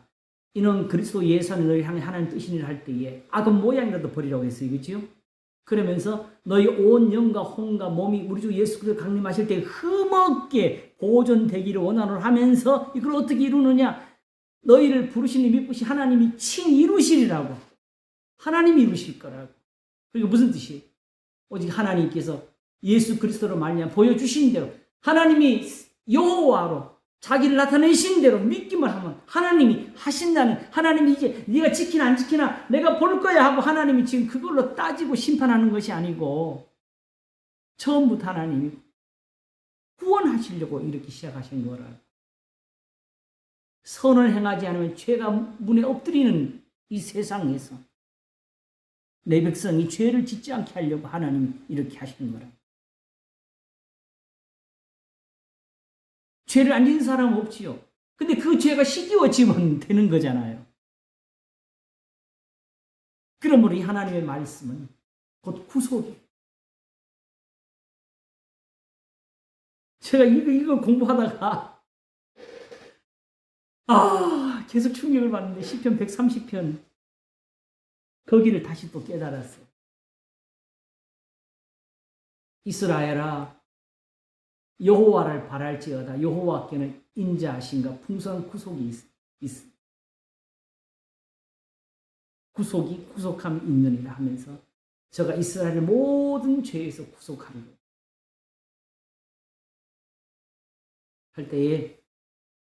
이는 그리스도 예수는 너희 향해 하나님 뜻이니라 할 때에 악은 모양이라도 버리라고 했어요. 그죠? 그러면서 너희 온 영과 혼과 몸이 우리 주 예수 그리스도 강림하실 때 흠없게 보존되기를 원하노라 하면서 이걸 어떻게 이루느냐? 너희를 부르시는 믿으시 하나님이 친 이루시리라고. 하나님이 이루실 거라고. 그리고 무슨 뜻이에요? 오직 하나님께서 예수 그리스도로 말미암아 보여주신 대로 하나님이 여호와로 자기를 나타내신 대로 믿기만 하면 하나님이 하신다는 하나님이 이제 네가 지키나 안 지키나 내가 볼 거야 하고 하나님이 지금 그걸로 따지고 심판하는 것이 아니고 처음부터 하나님이 구원하시려고 이렇게 시작하신 거라. 선을 행하지 않으면 죄가 문에 엎드리는 이 세상에서 내 백성이 죄를 짓지 않게 하려고 하나님이 이렇게 하시는 거라. 죄를 안 짓는 사람은 없지요. 근데 그 죄가 시기워지면 되는 거잖아요. 그러므로 이 하나님의 말씀은 곧 구속이에요. 제가 이걸 공부하다가 계속 충격을 받는데 시편 130편 거기를 다시 또 깨달았어요. 이스라엘아 여호와를 바랄지어다. 여호와께는 인자하신가 풍성한 구속이 있어. 구속함이 있느니라 하면서 저가 이스라엘의 모든 죄에서 구속하는 거예요. 할 때에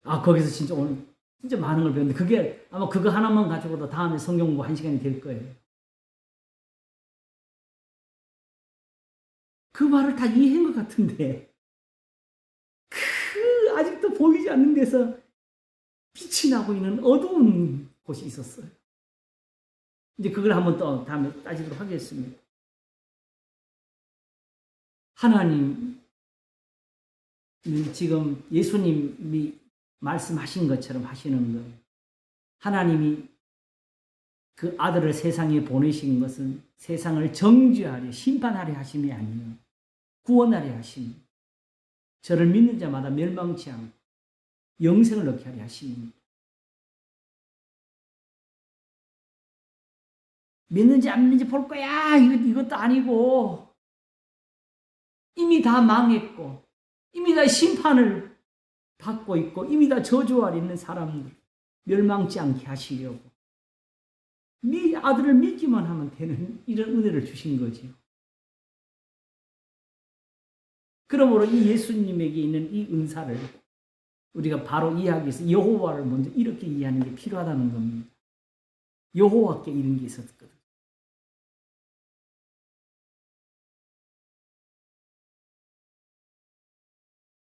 거기서 진짜 오늘 진짜 많은 걸 배웠는데 그게 아마 그거 하나만 가지고도 다음에 성경 공부 1시간이 될 거예요. 그 말을 다 이해한 것 같은데 아직도 보이지 않는 데서 빛이 나고 있는 어두운 곳이 있었어요. 이제 그걸 한번 또 다음에 따지도록 하겠습니다. 하나님이 지금 예수님이 말씀하신 것처럼 하시는 거예요. 하나님이 그 아들을 세상에 보내신 것은 세상을 정죄하려 심판하려 하심이 아니에요. 구원하려 하심이에요. 저를 믿는 자마다 멸망치 않고 영생을 얻게 하려 하심입니다. 믿는지 안 믿는지 볼 거야. 이것도 아니고 이미 다 망했고 이미 다 심판을 받고 있고 이미 다 저주 아래 있는 사람들 멸망치 않게 하시려고 아들을 믿기만 하면 되는 이런 은혜를 주신 거지요. 그러므로 이 예수님에게 있는 이 은사를 우리가 바로 이해하기 위해서 여호와를 먼저 이렇게 이해하는 게 필요하다는 겁니다. 여호와께 이런 게 있었거든.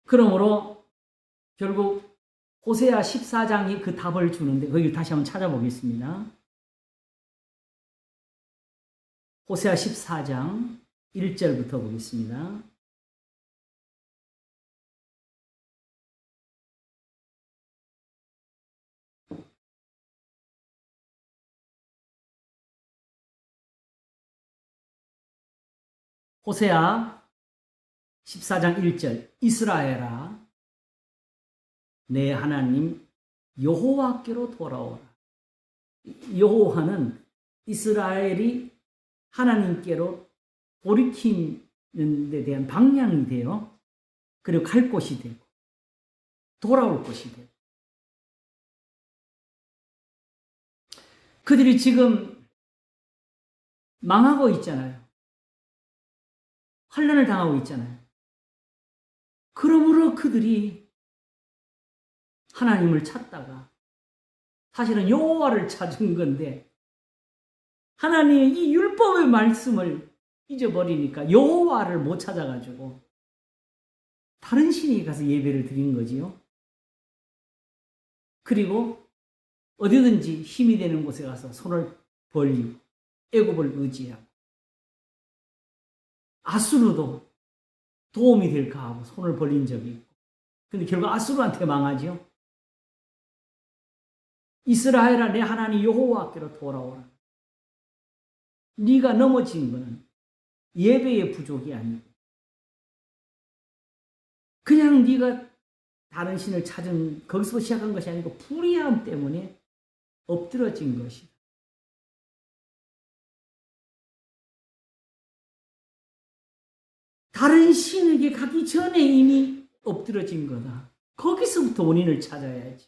그러므로 결국 호세아 14장이 그 답을 주는데 거기 다시 한번 찾아보겠습니다. 호세아 14장 1절부터 보겠습니다. 호세아 14장 1절 이스라엘아 내 하나님 여호와께로 돌아오라. 여호와는 이스라엘이 하나님께로 돌이키는 데 대한 방향이 돼요. 그리고 갈 곳이 되고 돌아올 곳이 되고 그들이 지금 망하고 있잖아요. 환난을 당하고 있잖아요. 그러므로 그들이 하나님을 찾다가 사실은 여호와를 찾은 건데 하나님의 이 율법의 말씀을 잊어버리니까 여호와를 못 찾아가지고 다른 신이 가서 예배를 드린 거지요. 그리고 어디든지 힘이 되는 곳에 가서 손을 벌리고 애굽을 의지하고 아수르도 도움이 될까 하고 손을 벌린 적이 있고 근데 결국 아수르한테 망하죠. 이스라엘아 내 하나님 여호와께로 돌아오라. 네가 넘어진 것은 예배의 부족이 아니고 그냥 네가 다른 신을 찾은 거기서 시작한 것이 아니고 불의함 때문에 엎드러진 것이다. 다른 신에게 가기 전에 이미 엎드러진 거다. 거기서부터 원인을 찾아야지.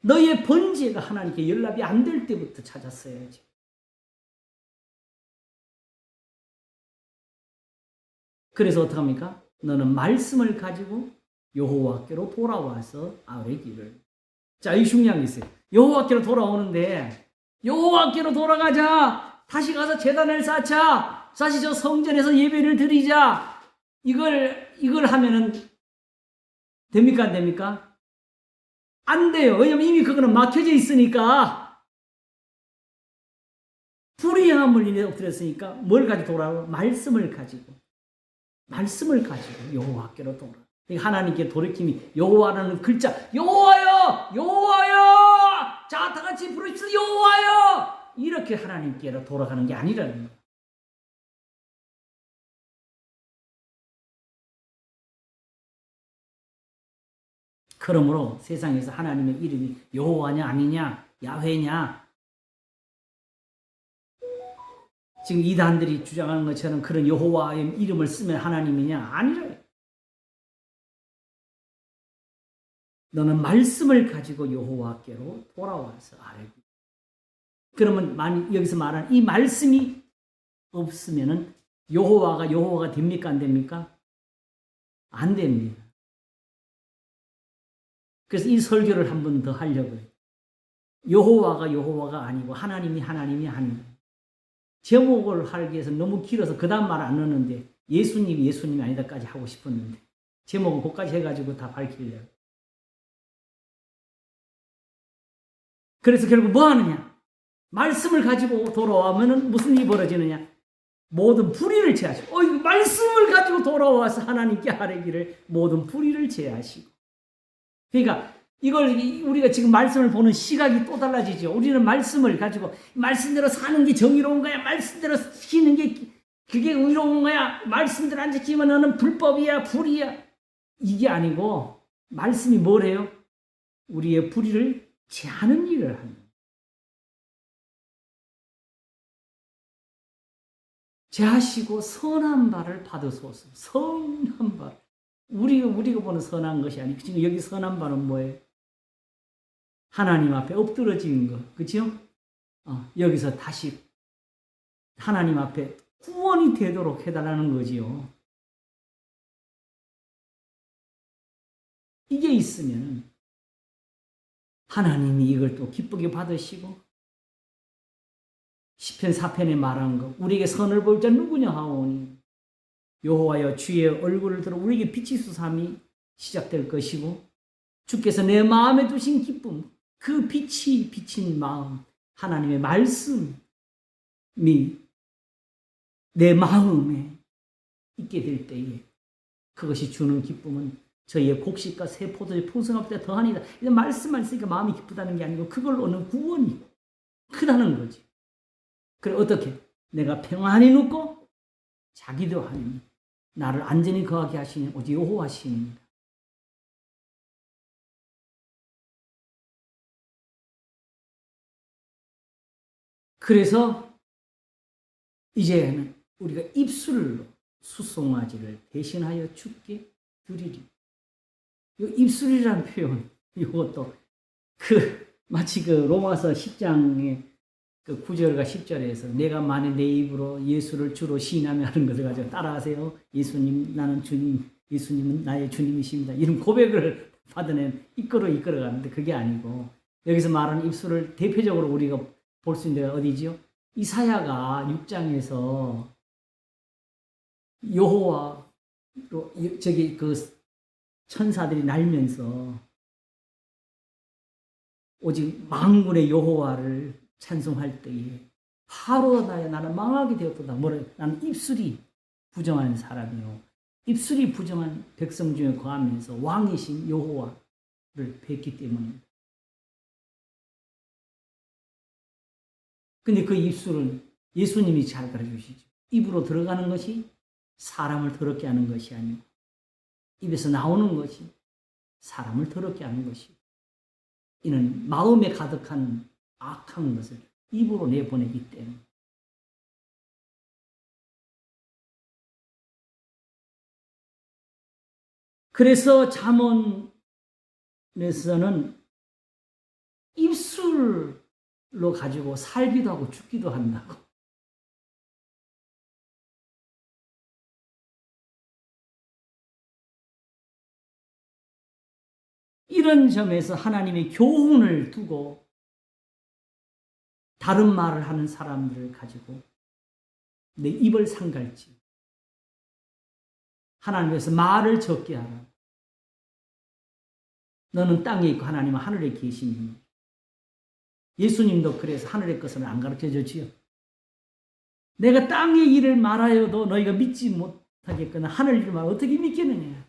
너의 번제가 하나님께 연락이 안 될 때부터 찾았어야지. 그래서 어떡합니까? 너는 말씀을 가지고 여호와께로 돌아와서 아뢰기를. 자, 이 중요한 게 있어요. 여호와께로 돌아오는데 여호와께로 돌아가자. 다시 가서 제단을 쌓자. 다시 저 성전에서 예배를 드리자. 이걸 하면은 됩니까? 안 됩니까? 안 돼요. 왜냐면 이미 그거는 막혀져 있으니까. 불의함을 인해 엎드렸으니까 뭘 가지고 돌아오라? 말씀을 가지고 여호와께로 돌아. 하나님께 돌이킴이 여호와라는 글자 여호와여 여호와여 자 다같이 부르십시오 여호와여 이렇게 하나님께로 돌아가는 게 아니라는 거예요. 그러므로 세상에서 하나님의 이름이 여호와냐 아니냐 야훼냐 지금 이단들이 주장하는 것처럼 그런 여호와의 이름을 쓰면 하나님이냐 아니라 너는 말씀을 가지고 여호와께로 돌아와서 아뢰고 그러면 여기서 말하는 이 말씀이 없으면은 여호와가 됩니까 안 됩니까? 안 됩니다. 그래서 이 설교를 한 번 더 하려고 해요. 여호와가 아니고 하나님이 아니고 제목을 하기 위해서 너무 길어서 그 다음 말 안 넣는데 예수님이 아니다까지 하고 싶었는데 제목을 그것까지 해가지고 다 밝히려고. 그래서 결국 뭐 하느냐? 말씀을 가지고 돌아오면 무슨 일이 벌어지느냐? 모든 불의를 제하시고 이거 말씀을 가지고 돌아와서 하나님께 아뢰기를 모든 불의를 제하시고 그러니까 이걸 우리가 지금 말씀을 보는 시각이 또 달라지죠. 우리는 말씀을 가지고 말씀대로 사는 게 정의로운 거야. 말씀대로 지키는 게 그게 의로운 거야. 말씀대로 안 지키면 너는 불법이야. 불이야. 이게 아니고 말씀이 뭐래요? 우리의 불의를 제하는 일을 하는 거예요. 제하시고 선한 바를 받으소서. 선한 바. 우리가 보는 선한 것이 아니고 지금 여기 선한 바는 뭐예요? 하나님 앞에 엎드러지는 것, 그렇죠? 여기서 다시 하나님 앞에 구원이 되도록 해달라는 거지요. 이게 있으면 하나님이 이걸 또 기쁘게 받으시고 시편 4편에 말한 것, 우리에게 선을 볼 자 누구냐 하오니 여호와여 주의 얼굴을 들어 우리에게 빛이 수삼이 시작될 것이고 주께서 내 마음에 두신 기쁨, 그 빛이 비친 마음, 하나님의 말씀이 내 마음에 있게 될 때에 그것이 주는 기쁨은 저희의 곡식과 새 포도의 풍성함 때 더하니다. 이런 말씀만 있으니까 마음이 기쁘다는 게 아니고 그걸 얻는 구원이 크다는 거지. 그래 어떻게? 내가 평안히 눕고 자기도 하니 나를 안전히 거하게 하시니 오직 여호와시니이다. 그래서 이제는 우리가 입술로 수송아지를 대신하여 주께 드리리. 이 입술이라는 표현, 이것도 마치 로마서 10장의 9절과 10절에서 내가 만일 내 입으로 예수를 주로 시인하며 하는 것을 가지고 따라하세요. 예수님, 나는 주님, 예수님은 나의 주님이십니다. 이런 고백을 받아낸 이끌어가는데 그게 아니고 여기서 말하는 입술을 대표적으로 우리가 볼 수 있는 데가 어디지요? 이사야가 6장에서 여호와 천사들이 날면서 오직 만군의 여호와를 찬송할 때에 하루나야 나는 망하게 되었도다. 나는 입술이 부정한 사람이요 입술이 부정한 백성 중에 거하면서 왕이신 여호와를 뵙기 때문입니다. 근데 그 입술은 예수님이 잘 가르쳐주시죠. 입으로 들어가는 것이 사람을 더럽게 하는 것이 아니고 입에서 나오는 것이 사람을 더럽게 하는 것이 이는 마음에 가득한 악한 것을 입으로 내보내기 때문에 그래서 잠언에서는 입술로 가지고 살기도 하고 죽기도 한다고. 이런 점에서 하나님의 교훈을 두고 다른 말을 하는 사람들을 가지고 내 입을 상갈지 하나님께서 말을 적게 하라. 너는 땅에 있고 하나님은 하늘에 계시니. 예수님도 그래서 하늘의 것을 안 가르쳐줬지요. 내가 땅의 일을 말하여도 너희가 믿지 못하겠거나 하늘 일을 말하면 어떻게 믿겠느냐.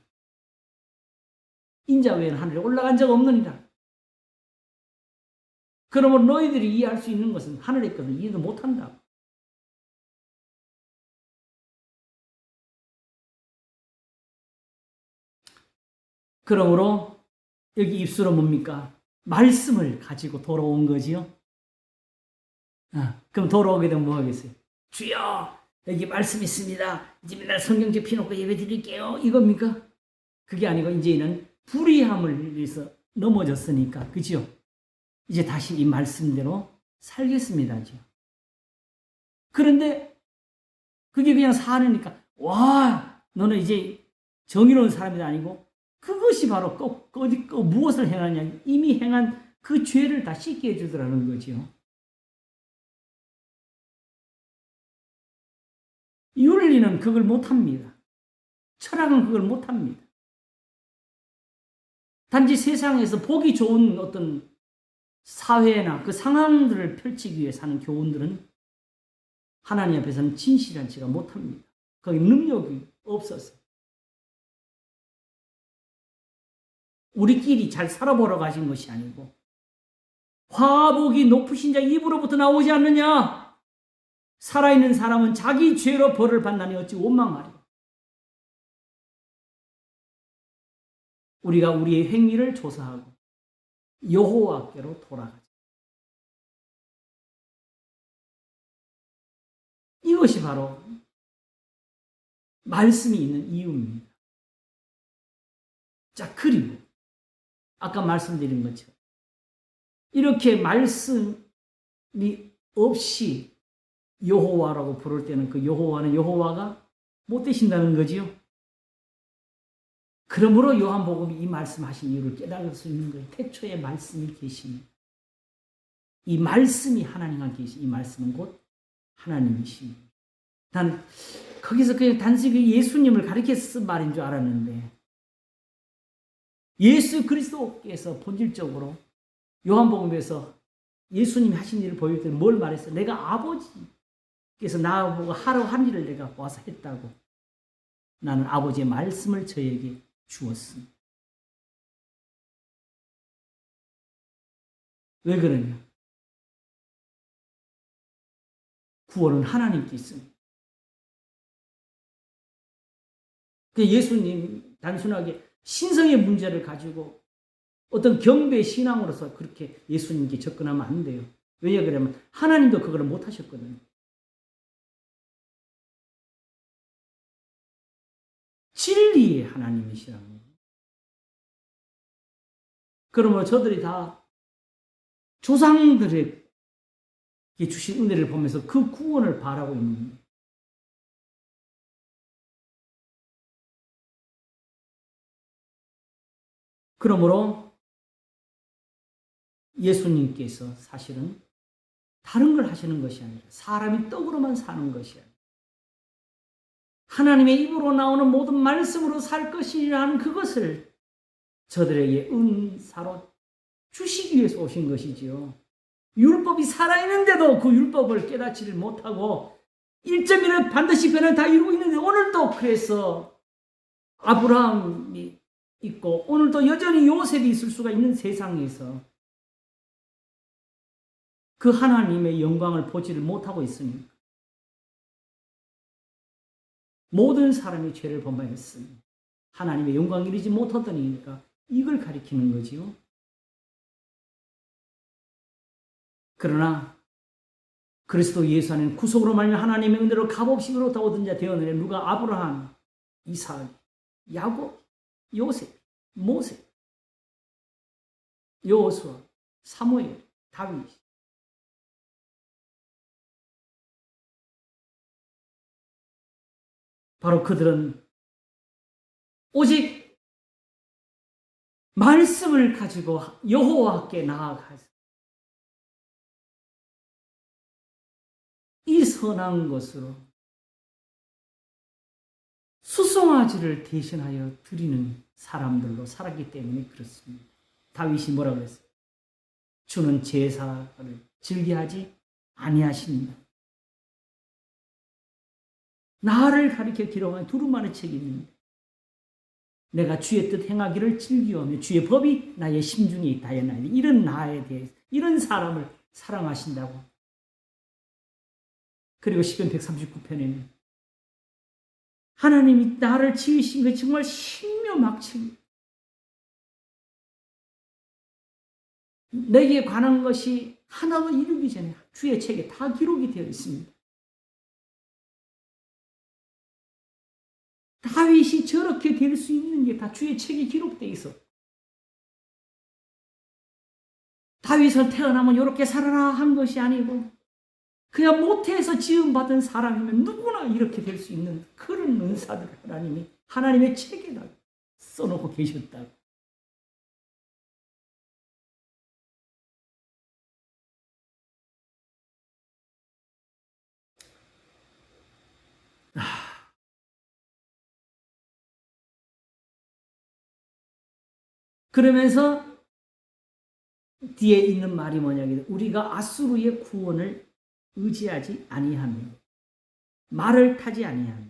인자 외에는 하늘에 올라간 적 없느니라. 그러므로 너희들이 이해할 수 있는 것은 하늘의 것을 이해도 못한다. 그러므로 여기 입술은 뭡니까? 말씀을 가지고 돌아온 거지요. 그럼 돌아오게 되면 뭐 하겠어요? 주여 여기 말씀 있습니다. 이제 맨날 성경책 피놓고 예배 드릴게요. 이겁니까? 그게 아니고 이제는 불의함을 위해서 넘어졌으니까 그죠? 이제 다시 이 말씀대로 살겠습니다. 그런데 그게 그냥 사느니까 와 너는 이제 정의로운 사람이 아니고 그것이 바로 무엇을 행하냐 이미 행한 그 죄를 다 씻게 해주더라는 거죠. 윤리는 그걸 못합니다. 철학은 그걸 못합니다. 단지 세상에서 보기 좋은 어떤 사회나 그 상황들을 펼치기 위해 사는 교훈들은 하나님 앞에서는 진실한 지가 못합니다. 거기 능력이 없어서. 우리끼리 잘 살아보러 가신 것이 아니고 화복이 높으신 자 입으로부터 나오지 않느냐. 살아있는 사람은 자기 죄로 벌을 받나니 어찌 원망하리요. 우리가 우리의 행위를 조사하고 여호와께로 돌아가자. 이것이 바로 말씀이 있는 이유입니다. 자, 그리고 아까 말씀드린 것처럼 이렇게 말씀이 없이 여호와라고 부를 때는 그 여호와는 여호와가 못 되신다는 거지요. 그러므로 요한복음이 이 말씀하신 이유를 깨달을 수 있는 거예요. 태초에 말씀이 계십니다. 이 말씀이 하나님과 계시, 이 말씀은 곧 하나님이십니다. 난 거기서 그냥 단순히 예수님을 가리켜서 쓴 말인 줄 알았는데 예수 그리스도께서 본질적으로 요한복음에서 예수님이 하신 일을 보일 때는 뭘 말했어요? 내가 아버지께서 나보고 하라고 한 일을 내가 와서 했다고. 나는 아버지의 말씀을 저에게 주었습니다. 왜 그러냐? 구원은 하나님께 있습니다. 예수님 단순하게 신성의 문제를 가지고 어떤 경배 신앙으로서 그렇게 예수님께 접근하면 안 돼요. 왜냐 그러면 하나님도 그걸 못 하셨거든요. 진리의 하나님이시라는 거예요. 그러므로 저들이 다 조상들에게 주신 은혜를 보면서 그 구원을 바라고 있는 거예요. 그러므로 예수님께서 사실은 다른 걸 하시는 것이 아니라 사람이 떡으로만 사는 것이 아니라 하나님의 입으로 나오는 모든 말씀으로 살 것이라는 그것을 저들에게 은사로 주시기 위해서 오신 것이지요. 율법이 살아있는데도 그 율법을 깨닫지를 못하고 1.1은 반드시 변을 다 이루고 있는데 오늘도 그래서 아브라함이 있고 오늘도 여전히 요셉이 있을 수가 있는 세상에서 그 하나님의 영광을 보지를 못하고 있으니까 모든 사람이 죄를 범하였으니 하나님의 영광을 이루지 못하더니까 이걸 가리키는 거지요. 그러나 그리스도 예수 안에는 구속으로 말미암아 하나님의 은혜로 값없이 그렇다 얻은 자 되었느냐. 누가 아브라함, 이삭, 야곱, 요셉, 모세, 여호수아, 사무엘, 다윗. 바로 그들은 오직 말씀을 가지고 여호와께 나아가서 이 선한 것으로 수송아지를 대신하여 드리는 사람들로 살았기 때문에 그렇습니다. 다윗이 뭐라고 그랬어요? 주는 제사를 즐겨하지 아니하십니다. 나를 가리켜 기록한 두루마리 책이 있는데 내가 주의 뜻 행하기를 즐기오며 주의 법이 나의 심중에 있다 하였나이다. 이런 나에 대해서 이런 사람을 사랑하신다고. 그리고 시편 139편에는 하나님이 나를 지으신 게 정말 신묘막측. 내게 관한 것이 하나도 이루기 전에 주의 책에 다 기록이 되어 있습니다. 다윗이 저렇게 될 수 있는 게 다 주의 책에 기록되어 있어. 다윗은 태어나면 이렇게 살아라 한 것이 아니고 그냥 모태에서 지음받은 사람이면 누구나 이렇게 될 수 있는 그런 은사들을 하나님이 하나님의 책에다 써놓고 계셨다고. 그러면서 뒤에 있는 말이 뭐냐면 우리가 아수르의 구원을 의지하지 아니하며 말을 타지 아니하며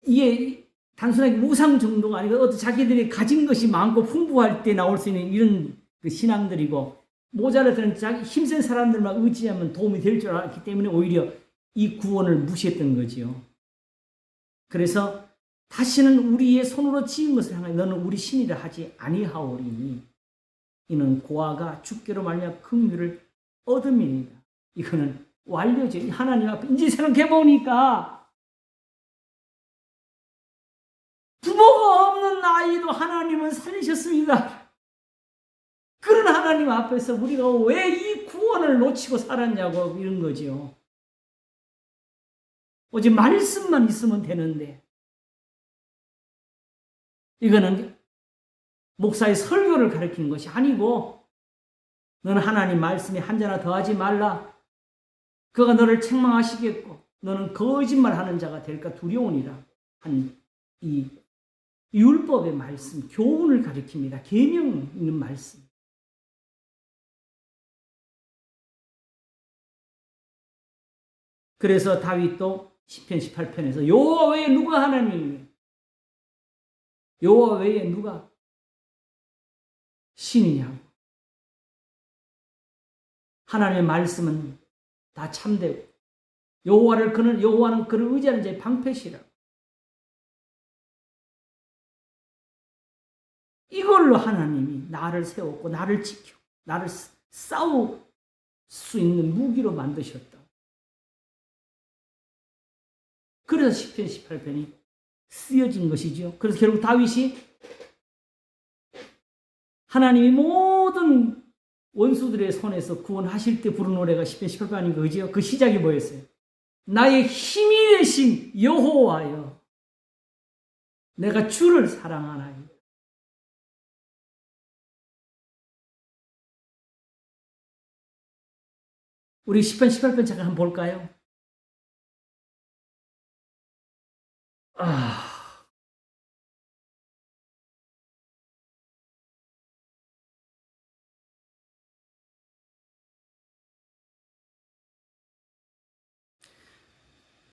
이게 단순하게 우상 정도가 아니고 어떤 자기들이 가진 것이 많고 풍부할 때 나올 수 있는 이런 그 신앙들이고 모자라던 자기 힘센 사람들만 의지하면 도움이 될 줄 알았기 때문에 오히려 이 구원을 무시했던 거지요. 그래서 다시는 우리의 손으로 지은 것을 향하여 너는 우리 신이라 하지 아니하오리니 이는 고아가 주께로 말미암아 긍휼을 얻음이니라. 이거는 완료죠. 하나님 앞에 이제 생각해 보니까 부모가 죽으셔도 하나님은 살리셨습니다. 그런 하나님 앞에서 우리가 왜 이 구원을 놓치고 살았냐고 이런 거죠. 오직 말씀만 있으면 되는데, 이거는 목사의 설교를 가리키는 것이 아니고, 너는 하나님 말씀에 한자나 더하지 말라. 그가 너를 책망하시겠고 너는 거짓말하는 자가 될까 두려우니라 한 이 율법의 말씀, 교훈을 가리킵니다. 계명 있는 말씀. 그래서 다윗도 시편 18편에서 여호와 외에 누가 하나님이며 여호와 외에 누가 신이냐고. 하나님의 말씀은 다 참되고 여호와는 그를 의지하는 자의 방패시라. 이걸로 하나님이 나를 세웠고 나를 지켜 나를 싸울 수 있는 무기로 만드셨다. 그래서 시편 18편이 쓰여진 것이죠. 그래서 결국 다윗이 하나님이 모든 원수들의 손에서 구원하실 때 부른 노래가 시편 18편인 거죠. 그 시작이 뭐였어요? 나의 힘이 되신 여호와여, 내가 주를 사랑하나이다. 우리 시편 18편 잠깐 한번 볼까요?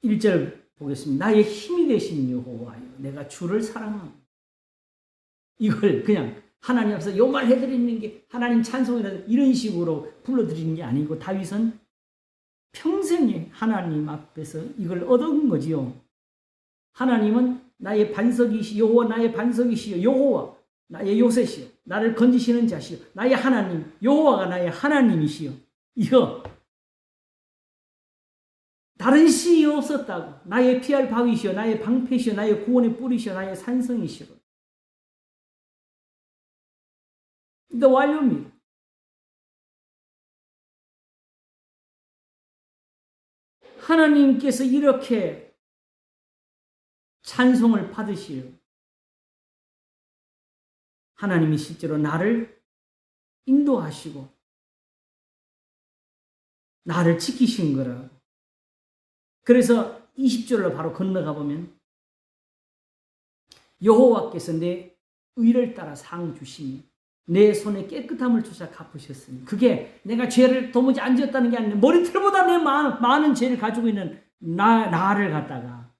1절 보겠습니다. 나의 힘이 되신 여호와여, 내가 주를 사랑합니다. 이걸 그냥 하나님 앞에서 요 말 해드리는 게 하나님 찬송이라든지 이런 식으로 불러드리는 게 아니고, 다윗은 평생에 하나님 앞에서 이걸 얻은 거지요. 하나님은 나의 반석이시여, 여호와 나의 반석이시여, 여호와 나의 요새시여, 나를 건지시는 자시여, 나의 하나님, 여호와가 나의 하나님이시여. 이거 다른 신이 없었다고. 나의 피할 바위시여, 나의 방패시여, 나의 구원의 뿌리시여, 나의 산성이시여. 이게 완료입니다. 하나님께서 이렇게 찬송을 받으시려 하나님이 실제로 나를 인도하시고 나를 지키신 거라고. 그래서 20절로 바로 건너가 보면 여호와께서 내 의를 따라 상 주시니 내 손에 깨끗함을 주사 갚으셨으니, 그게 내가 죄를 도무지 안 지었다는 게 아니라 머리털보다 내 많은 죄를 가지고 있는 나를 갖다가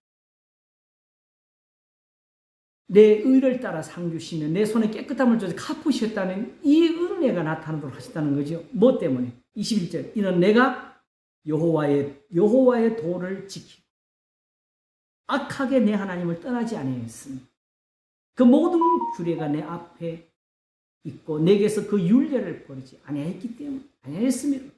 내 의를 따라 상 주시며 내 손에 깨끗함을 주사 갚으셨다는 이 은혜가 나타나도록 하셨다는 거죠. 뭐 때문에? 21절 이는 내가 여호와의 도를 지키고 악하게 내 하나님을 떠나지 아니하였으니 그 모든 규례가 내 앞에 있고 내게서 그 율례를 버리지 아니하였기 때문에 아니하였습니다.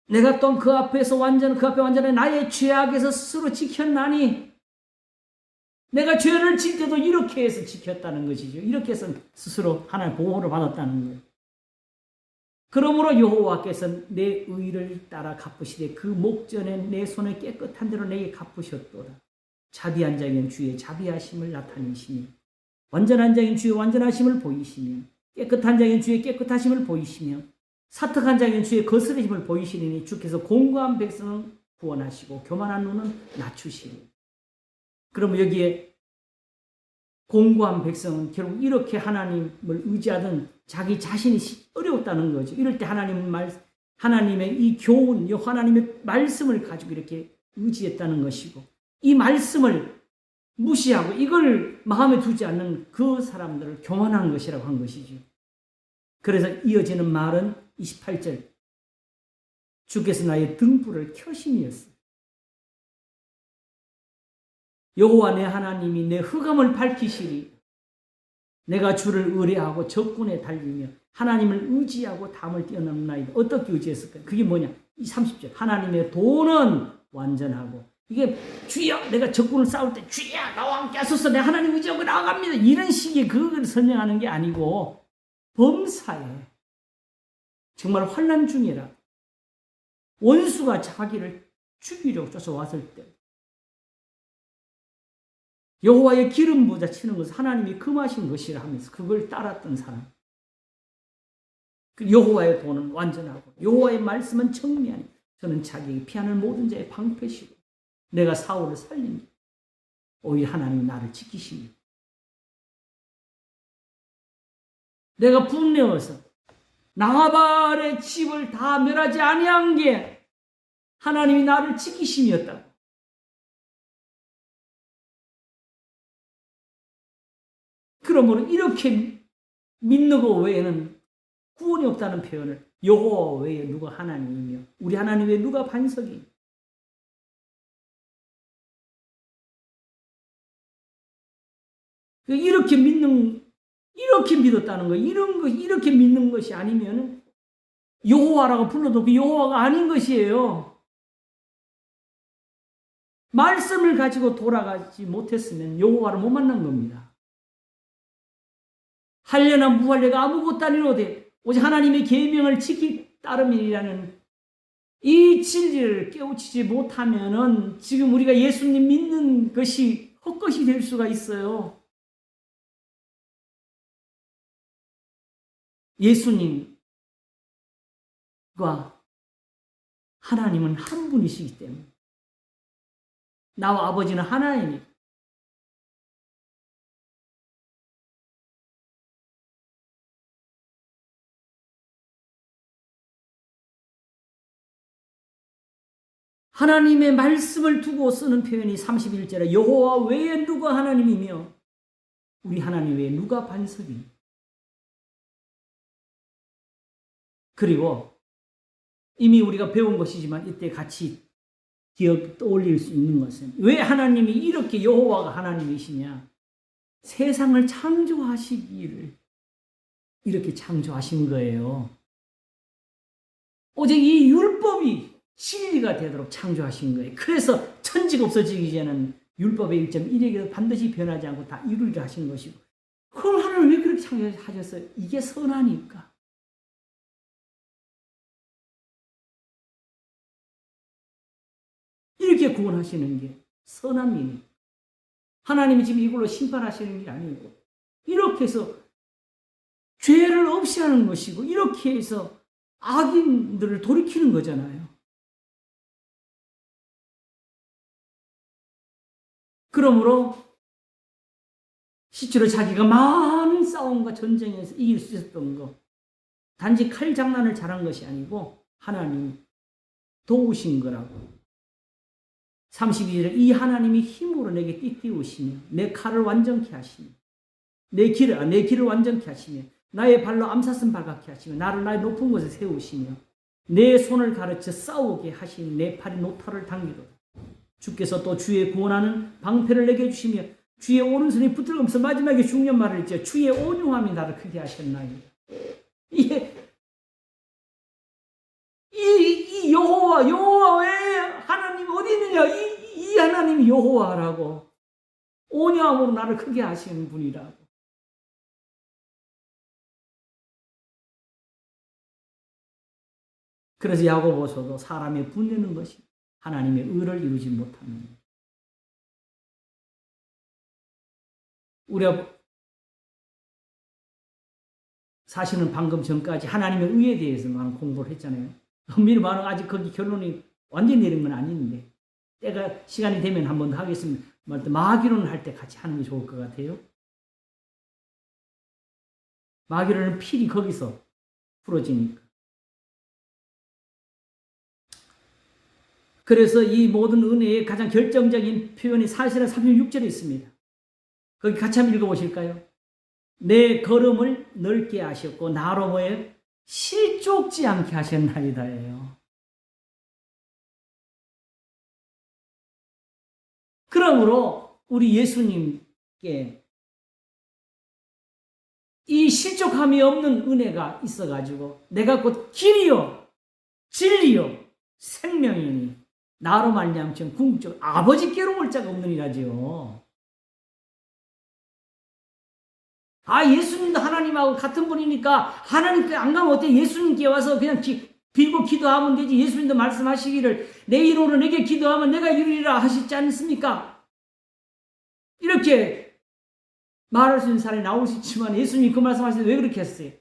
내가 또한 그 앞에 완전히 나의 죄악에서 스스로 지켰나니, 내가 죄를 질 때도 이렇게 해서 지켰다는 것이죠. 이렇게 해서 스스로 하나님의 보호를 받았다는 거예요. 그러므로 여호와께서 내 의를 따라 갚으시되 그 목전에 내 손에 깨끗한 대로 내게 갚으셨도다. 자비한 자에겐 주의 자비하심을 나타내시며 완전한 자에겐 주의 완전하심을 보이시며 깨끗한 자에겐 주의 깨끗하심을 보이시며 사특한 자에겐 주의 거스르심을 보이시니 주께서 공고한 백성은 구원하시고 교만한 눈은 낮추시리. 그러면 여기에 공고한 백성은 결국 이렇게 하나님을 의지하던 자기 자신이 어려웠다는 거죠. 이럴 때 하나님의 이 교훈, 하나님의 말씀을 가지고 이렇게 의지했다는 것이고, 이 말씀을 무시하고 이걸 마음에 두지 않는 그 사람들을 교만한 것이라고 한 것이죠. 그래서 이어지는 말은 28절 주께서 나의 등불을 켜심이었어요. 여호와 내 하나님이 내 흑암을 밝히시리. 내가 주를 의뢰하고 적군에 달리며 하나님을 의지하고 담을 뛰어넘나이다. 어떻게 의지했을까요? 그게 뭐냐? 이 30절 하나님의 도는 완전하고 이게 주여 내가 적군을 싸울 때 주여 나와 함께 하소서 내 하나님 의지하고 나아갑니다. 이런 식의 그걸 설명하는 게 아니고 범사에 정말 환난 중이라 원수가 자기를 죽이려고 쫓아왔을 때 여호와의 기름 부자 치는 것은 하나님이 금하신 것이라 하면서 그걸 따랐던 사람. 여호와의 도는 완전하고 여호와의 말씀은 청미하니 저는 자기에게 피하는 모든 자의 방패시고 내가 사울을 살린 오히려 하나님이 나를 지키십니다. 내가 분내어서 나발의 집을 다 멸하지 아니한 게 하나님이 나를 지키심이었다고. 그러므로 이렇게 믿는 것 외에는 구원이 없다는 표현을 여호와 외에 누가 하나님이며 우리 하나님 외에 누가 반석이 이렇게 믿었다는 거 이렇게 믿는 것이 아니면 여호와라고 불러도 그 여호와가 아닌 것이에요. 말씀을 가지고 돌아가지 못했으면 여호와를 못 만난 겁니다. 할려나 무할려가 아무것도 아니로되 오직 하나님의 계명을 지키 따름이라는 이 진리를 깨우치지 못하면은 지금 우리가 예수님 믿는 것이 헛것이 될 수가 있어요. 예수님과 하나님은 한 분이시기 때문에 나와 아버지는 하나이니 하나님의 말씀을 두고 쓰는 표현이 31절에 여호와 외에 누가 하나님이며 우리 하나님 외에 누가 반석이며 그리고 이미 우리가 배운 것이지만 이때 같이 기억 떠올릴 수 있는 것은 왜 하나님이 이렇게 여호와가 하나님이시냐 세상을 창조하시기를 이렇게 창조하신 거예요. 오직 이 율법이 진리가 되도록 창조하신 거예요. 그래서 천지가 없어지기 전에는 율법의 1.1에게도 반드시 변하지 않고 다 이루리라 하신 것이고 그럼 하나님 왜 그렇게 창조하셨어요? 이게 선하니까. 이렇게 구원하시는 게 선한 일이에요. 하나님이 지금 이걸로 심판하시는 게 아니고 이렇게 해서 죄를 없이 하는 것이고 이렇게 해서 악인들을 돌이키는 거잖아요. 그러므로 실제로 자기가 많은 싸움과 전쟁에서 이길 수 있었던 것 단지 칼 장난을 잘한 것이 아니고 하나님이 도우신 거라고. 32절에 이 하나님이 힘으로 내게 띠띠우시며 내 칼을 완전케 하시며 내 길을 완전케 하시며 나의 발로 암사슴 발갛게 하시며 나를 나의 높은 곳에 세우시며 내 손을 가르쳐 싸우게 하시니 내 팔이 노타를 당기도다. 주께서 또 주의 구원하는 방패를 내게 주시며 주의 오른손이 붙들면서 마지막에 중요한 말을 했죠. 주의 온유함이 나를 크게 하셨나이다. 이 여호와 왜 하나님 어디 있느냐? 이 하나님이 여호와라고 온유함으로 나를 크게 하시는 분이라고. 그래서 야고보서도 사람의 분내는 것이 하나님의 의를 이루지 못하는 우리가 사실은 방금 전까지 하나님의 의에 대해서만 공부를 했잖아요. 엄밀히 아직 거기 결론이 완전히 내린 건 아닌데 때가 시간이 되면 한 번 더 하겠습니다. 마귀론을 할 때 같이 하는 게 좋을 것 같아요. 마귀론은 필히 거기서 풀어지니까. 그래서 이 모든 은혜의 가장 결정적인 표현이 사실은 36절에 있습니다. 거기 같이 한번 읽어보실까요? 내 걸음을 넓게 하셨고 나로 뭐에 실족지 않게 하셨나이다예요. 그러므로 우리 예수님께 이 실족함이 없는 은혜가 있어가지고 내가 곧 길이요 진리요 생명이니 나로 말미암아 궁극적 아버지께로 올 자가 없느니라지요. 예수님도 하나님하고 같은 분이니까 하나님께 안 가면 어때? 예수님께 와서 그냥 빌고 기도하면 되지. 예수님도 말씀하시기를 내 이름으로 내게 기도하면 내가 이루리라 하시지 않습니까? 이렇게 말할 수 있는 사람이 나올 수 있지만 예수님이 그 말씀하실 때 왜 그렇게 했어요?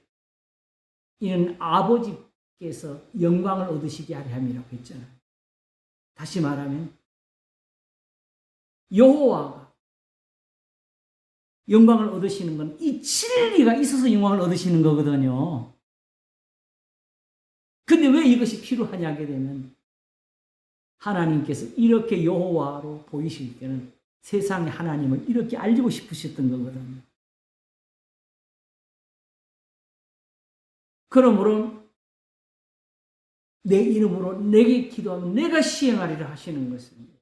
이는 아버지께서 영광을 얻으시게 하려 함이라고 했잖아요. 다시 말하면 여호와가 영광을 얻으시는 건 이 진리가 있어서 영광을 얻으시는 거거든요. 근데 왜 이것이 필요하냐 하게 되면 하나님께서 이렇게 여호와로 보이실 때는 세상의 하나님을 이렇게 알리고 싶으셨던 거거든요. 그러므로 내 이름으로 내게 기도하면 내가 시행하리라 하시는 것입니다.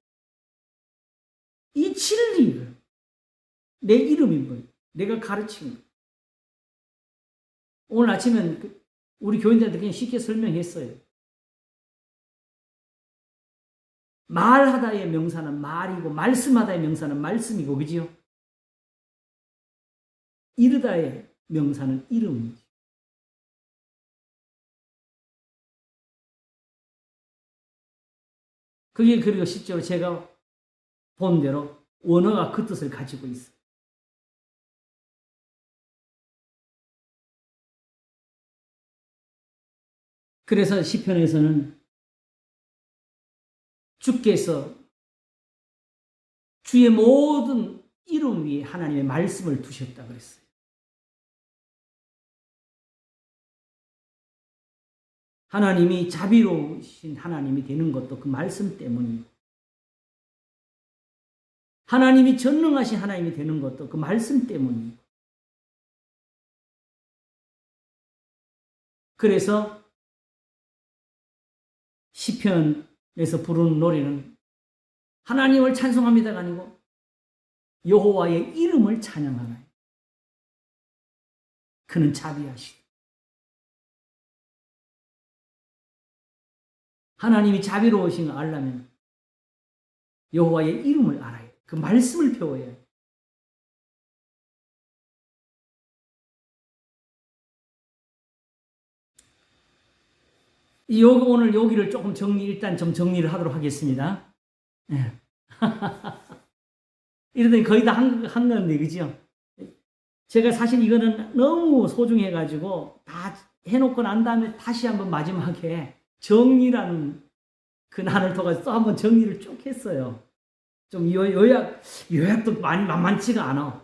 이 진리를 내 이름인 것, 내가 가르친 것. 오늘 아침엔 우리 교인들한테 그냥 쉽게 설명했어요. 말하다의 명사는 말이고 말씀하다의 명사는 말씀이고 그지요? 이르다의 명사는 이름이죠. 그게 그리고 실제로 제가 본 대로 원어가 그 뜻을 가지고 있어요. 그래서 시편에서는 주께서 주의 모든 이름 위에 하나님의 말씀을 두셨다 그랬어요. 하나님이 자비로우신 하나님이 되는 것도 그 말씀 때문이고 하나님이 전능하신 하나님이 되는 것도 그 말씀 때문이고 그래서 시편에서 부르는 노래는 하나님을 찬송합니다가 아니고 여호와의 이름을 찬양하나요. 그는 자비하시고 하나님이 자비로우신 걸 알려면 여호와의 이름을 알아야 돼. 그 말씀을 배워야 돼. 오늘 여기를 조금 일단 좀 정리를 하도록 하겠습니다. 네. 이러더니 거의 다 한 건데, 그죠? 제가 사실 이거는 너무 소중해가지고 다 해놓고 난 다음에 다시 한번 마지막에 정리라는 그 난을 통해서 또 한번 정리를 쭉 했어요. 좀 요약도 많이 만만치가 않아.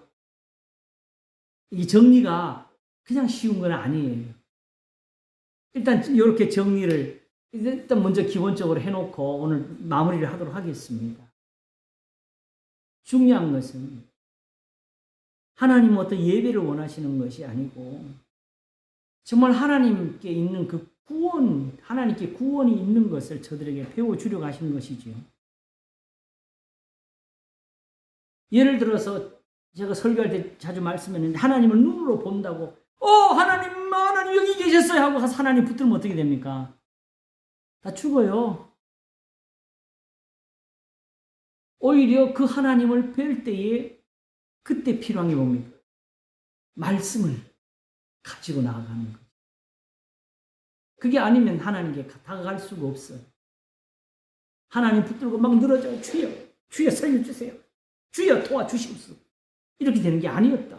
이 정리가 그냥 쉬운 건 아니에요. 일단 이렇게 정리를 일단 먼저 기본적으로 해놓고 오늘 마무리를 하도록 하겠습니다. 중요한 것은 하나님은 어떤 예배를 원하시는 것이 아니고 정말 하나님께 있는 그 구원, 하나님께 구원이 있는 것을 저들에게 배워주려고 하시는 것이죠. 예를 들어서 제가 설교할 때 자주 말씀했는데 하나님을 눈으로 본다고 하나님 여기 계셨어요 하고 하나님 붙들면 어떻게 됩니까? 다 죽어요. 오히려 그 하나님을 뵐 때에 그때 필요한 게 뭡니까? 말씀을 가지고 나아가는 거죠. 그게 아니면 하나님께 다가갈 수가 없어요. 하나님 붙들고 막 늘어져요. 주여 살려주세요. 주여 도와주시옵소서. 이렇게 되는 게 아니었다.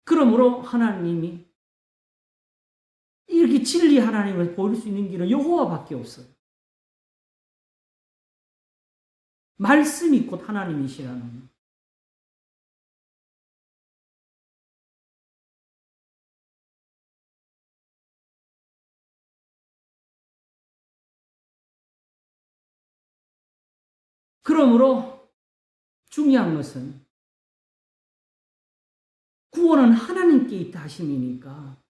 그러므로 하나님이 이렇게 진리 하나님을 보일 수 있는 길은 여호와밖에 없어요. 말씀이 곧 하나님이시라는. 그러므로 중요한 것은 구원은 하나님께 있다 하심이니까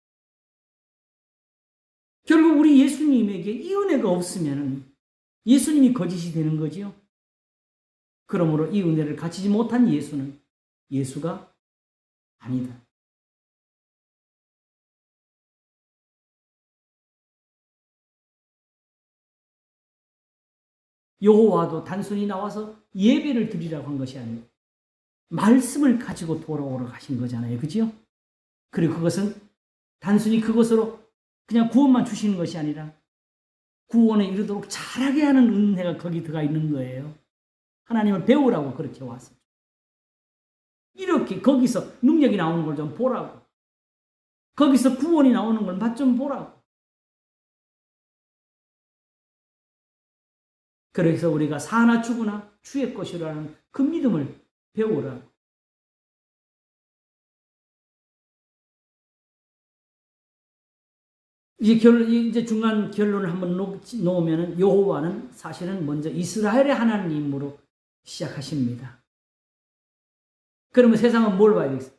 결국 우리 예수님에게 이 은혜가 없으면 예수님이 거짓이 되는 거지요. 그러므로 이 은혜를 갖추지 못한 예수는 예수가 아니다. 여호와도 단순히 나와서 예배를 드리라고 한 것이 아니고 말씀을 가지고 돌아오러 가신 거잖아요. 그죠? 그리고 그것은 단순히 그것으로 그냥 구원만 주시는 것이 아니라 구원에 이르도록 잘하게 하는 은혜가 거기 들어가 있는 거예요. 하나님을 배우라고 그렇게 왔어요. 이렇게 거기서 능력이 나오는 걸 좀 보라고. 거기서 구원이 나오는 걸 맛 좀 보라고. 그래서 우리가 사나 죽으나 주의 것이라는 그 믿음을 배우라고. 이제 중간 결론을 한번 놓으면은 여호와는 사실은 먼저 이스라엘의 하나님으로 시작하십니다. 그러면 세상은 뭘 봐야 되겠어요?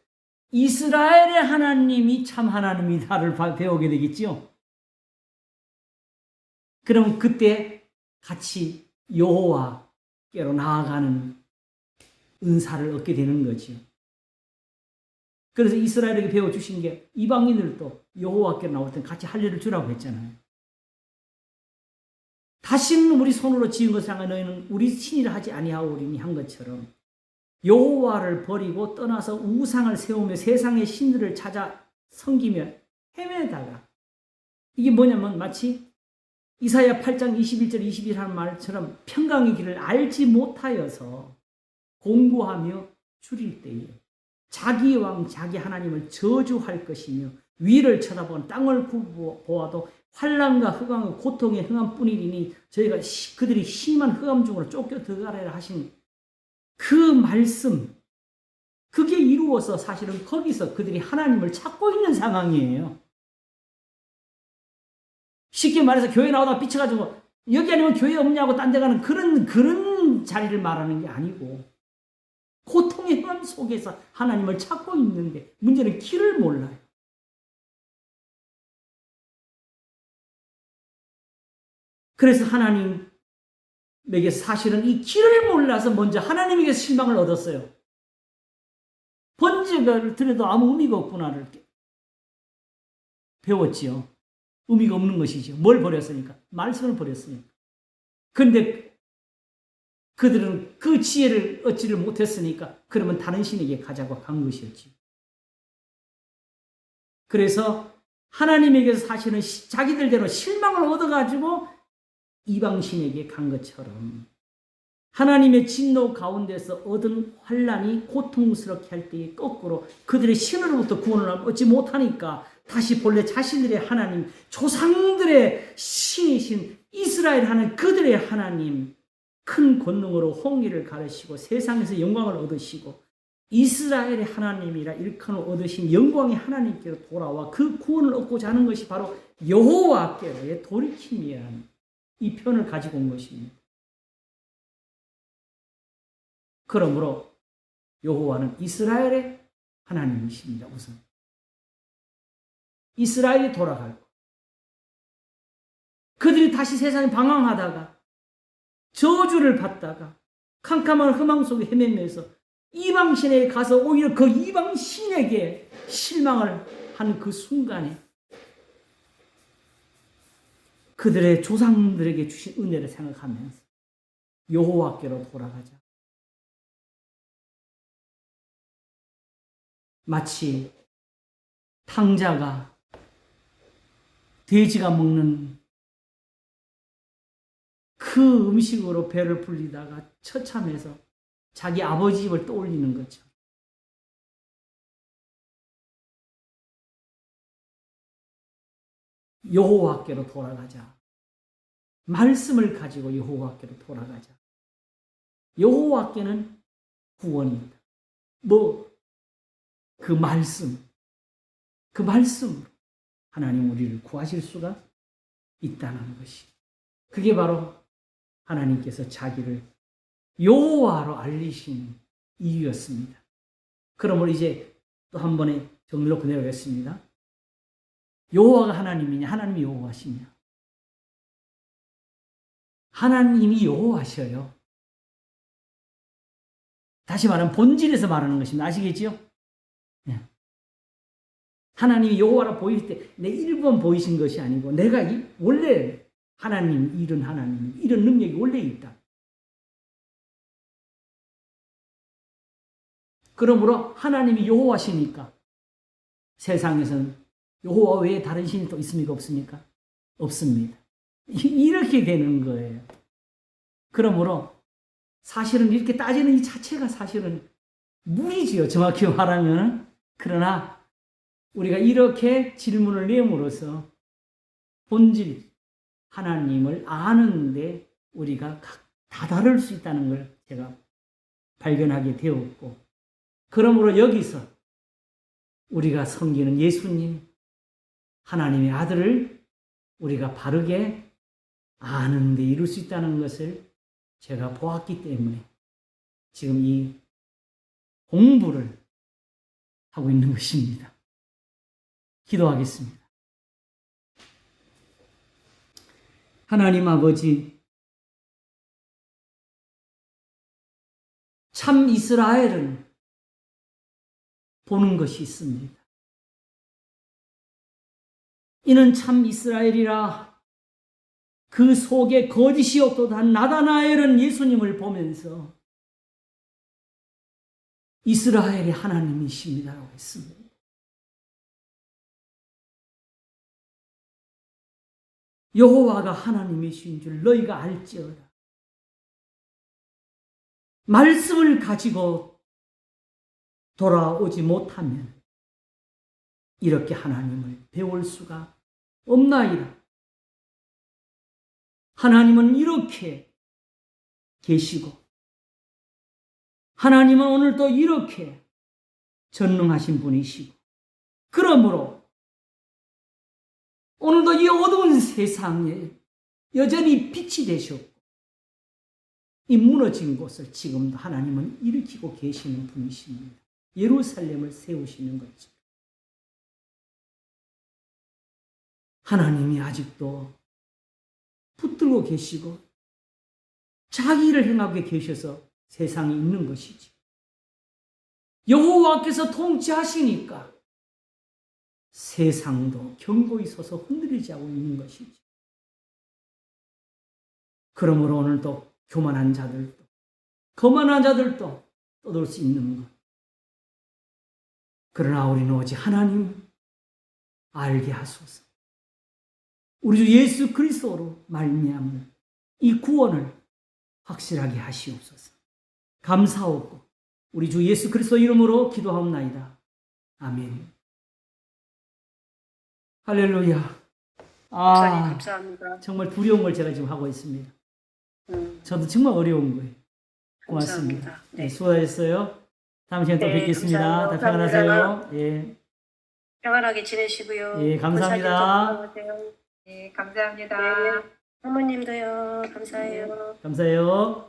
이스라엘의 하나님이 참 하나님이다를 배우게 되겠지요. 그러면 그때 같이 여호와께로 나아가는 은사를 얻게 되는 거죠. 그래서 이스라엘에게 배워주신 게 이방인들도 여호와께로 나올 때 같이 할례를 주라고 했잖아요. 다시는 우리 손으로 지은 것을 향해 너희는 우리 신이라 하지 아니하오리니 한 것처럼 여호와를 버리고 떠나서 우상을 세우며 세상의 신들을 찾아 섬기며 헤매다가 이게 뭐냐면 마치 이사야 8장 21절 22절 하는 말처럼 평강의 길을 알지 못하여서 공고하며 줄일 때에 자기 왕 자기 하나님을 저주할 것이며 위를 쳐다보는 땅을 보아도 환난과 흑암과 고통의 흑암 뿐이니 저희가 그들이 심한 흑암 중으로 쫓겨 들어가라 하신 그 말씀, 그게 이루어서 사실은 거기서 그들이 하나님을 찾고 있는 상황이에요. 쉽게 말해서 교회 나오다가 삐쳐가지고 여기 아니면 교회 없냐고 딴 데 가는 그런 자리를 말하는 게 아니고 고통의 흑암 속에서 하나님을 찾고 있는데 문제는 길을 몰라요. 그래서 하나님에게 사실은 이 길을 몰라서 먼저 하나님에게 실망을 얻었어요. 번제를 드려도 아무 의미가 없구나를 배웠지요. 의미가 없는 것이죠. 뭘 버렸으니까? 말씀을 버렸으니까. 그런데 그들은 그 지혜를 얻지를 못했으니까 그러면 다른 신에게 가자고 간 것이었지. 그래서 하나님에게서 사실은 자기들대로 실망을 얻어가지고 이방신에게 간 것처럼 하나님의 진노 가운데서 얻은 환난이 고통스럽게 할 때에 거꾸로 그들의 신으로부터 구원을 얻지 못하니까 다시 본래 자신들의 하나님, 조상들의 신이신 이스라엘 하나님, 그들의 하나님, 큰 권능으로 홍해를 가르시고 세상에서 영광을 얻으시고 이스라엘의 하나님이라 일컬어 얻으신 영광의 하나님께로 돌아와 그 구원을 얻고자 하는 것이 바로 여호와께로의 돌이킴이라는 이 표현을 가지고 온 것입니다. 그러므로 여호와는 이스라엘의 하나님이십니다. 우선 이스라엘이 돌아갈 것, 그들이 다시 세상에 방황하다가 저주를 받다가 캄캄한 흑암 속에 헤매면서 이방신에게 가서 오히려 그 이방신에게 실망을 한 그 순간에 그들의 조상들에게 주신 은혜를 생각하면서 여호와께로 돌아가자. 마치 탕자가 돼지가 먹는 그 음식으로 배를 불리다가 처참해서 자기 아버지 집을 떠올리는 거죠. 여호와께로 돌아가자. 말씀을 가지고 여호와께로 돌아가자. 여호와께는 구원입니다. 그 말씀으로 하나님 우리를 구하실 수가 있다는 것이. 그게 바로 하나님께서 자기를 여호와로 알리신 이유였습니다. 그러므로 이제 또 한 번에 정리로 내려가겠습니다. 여호와가 하나님이냐? 하나님이 여호와시냐? 하나님이 여호와셔요. 다시 말하면 본질에서 말하는 것입니다. 아시겠지요? 네. 하나님이 여호와로 보일 때 내 일부만 보이신 것이 아니고 내가 원래 하나님, 이런 능력이 원래 있다. 그러므로 하나님이 여호와시니까 세상에서는 여호와 외에 다른 신이 또 있습니까? 없습니까? 없습니다. 이렇게 되는 거예요. 그러므로 사실은 이렇게 따지는 이 자체가 사실은 무리지요. 정확히 말하면. 그러나 우리가 이렇게 질문을 내므로써 본질 하나님을 아는데 우리가 다다를 수 있다는 걸 제가 발견하게 되었고, 그러므로 여기서 우리가 섬기는 예수님, 하나님의 아들을 우리가 바르게 아는데 이룰 수 있다는 것을 제가 보았기 때문에 지금 이 공부를 하고 있는 것입니다. 기도하겠습니다. 하나님 아버지, 참 이스라엘은 보는 것이 있습니다. 이는 참 이스라엘이라 그 속에 거짓이 없도다. 나다나엘은 예수님을 보면서 이스라엘의 하나님이십니다라고 했습니다. 여호와가 하나님이신 줄 너희가 알지어다. 말씀을 가지고 돌아오지 못하면 이렇게 하나님을 배울 수가 없나이다. 하나님은 이렇게 계시고 하나님은 오늘도 이렇게 전능하신 분이시고, 그러므로 오늘도 이 어두운 세상에 여전히 빛이 되셨고 이 무너진 곳을 지금도 하나님은 일으키고 계시는 분이십니다. 예루살렘을 세우시는 거죠. 하나님이 아직도 붙들고 계시고 자기 일을 행하고 계셔서 세상이 있는 것이지. 여호와께서 통치하시니까 세상도 견고히 서서 흔들리지 않고 있는 것이지. 그러므로 오늘도 교만한 자들도 거만한 자들도 떠돌 수 있는 것. 그러나 우리는 오직 하나님 알게 하소서. 우리 주 예수 그리스도로 말미암는 이 구원을 확실하게 하시옵소서. 감사하고 우리 주 예수 그리스도 이름으로 기도하옵나이다. 아멘. 할렐루야. 목사님 감사합니다. 정말 두려운 걸 제가 지금 하고 있습니다. 저도 정말 어려운 거예요. 고맙습니다. 감사합니다. 네, 수고하셨어요. 다음 시간에 또 네, 뵙겠습니다. 감사합니다. 다 평안하세요. 예. 평안하게 지내시고요. 예, 감사합니다. 건강하세요. 네, 감사합니다. 네, 사모님도요. 감사해요. 감사해요.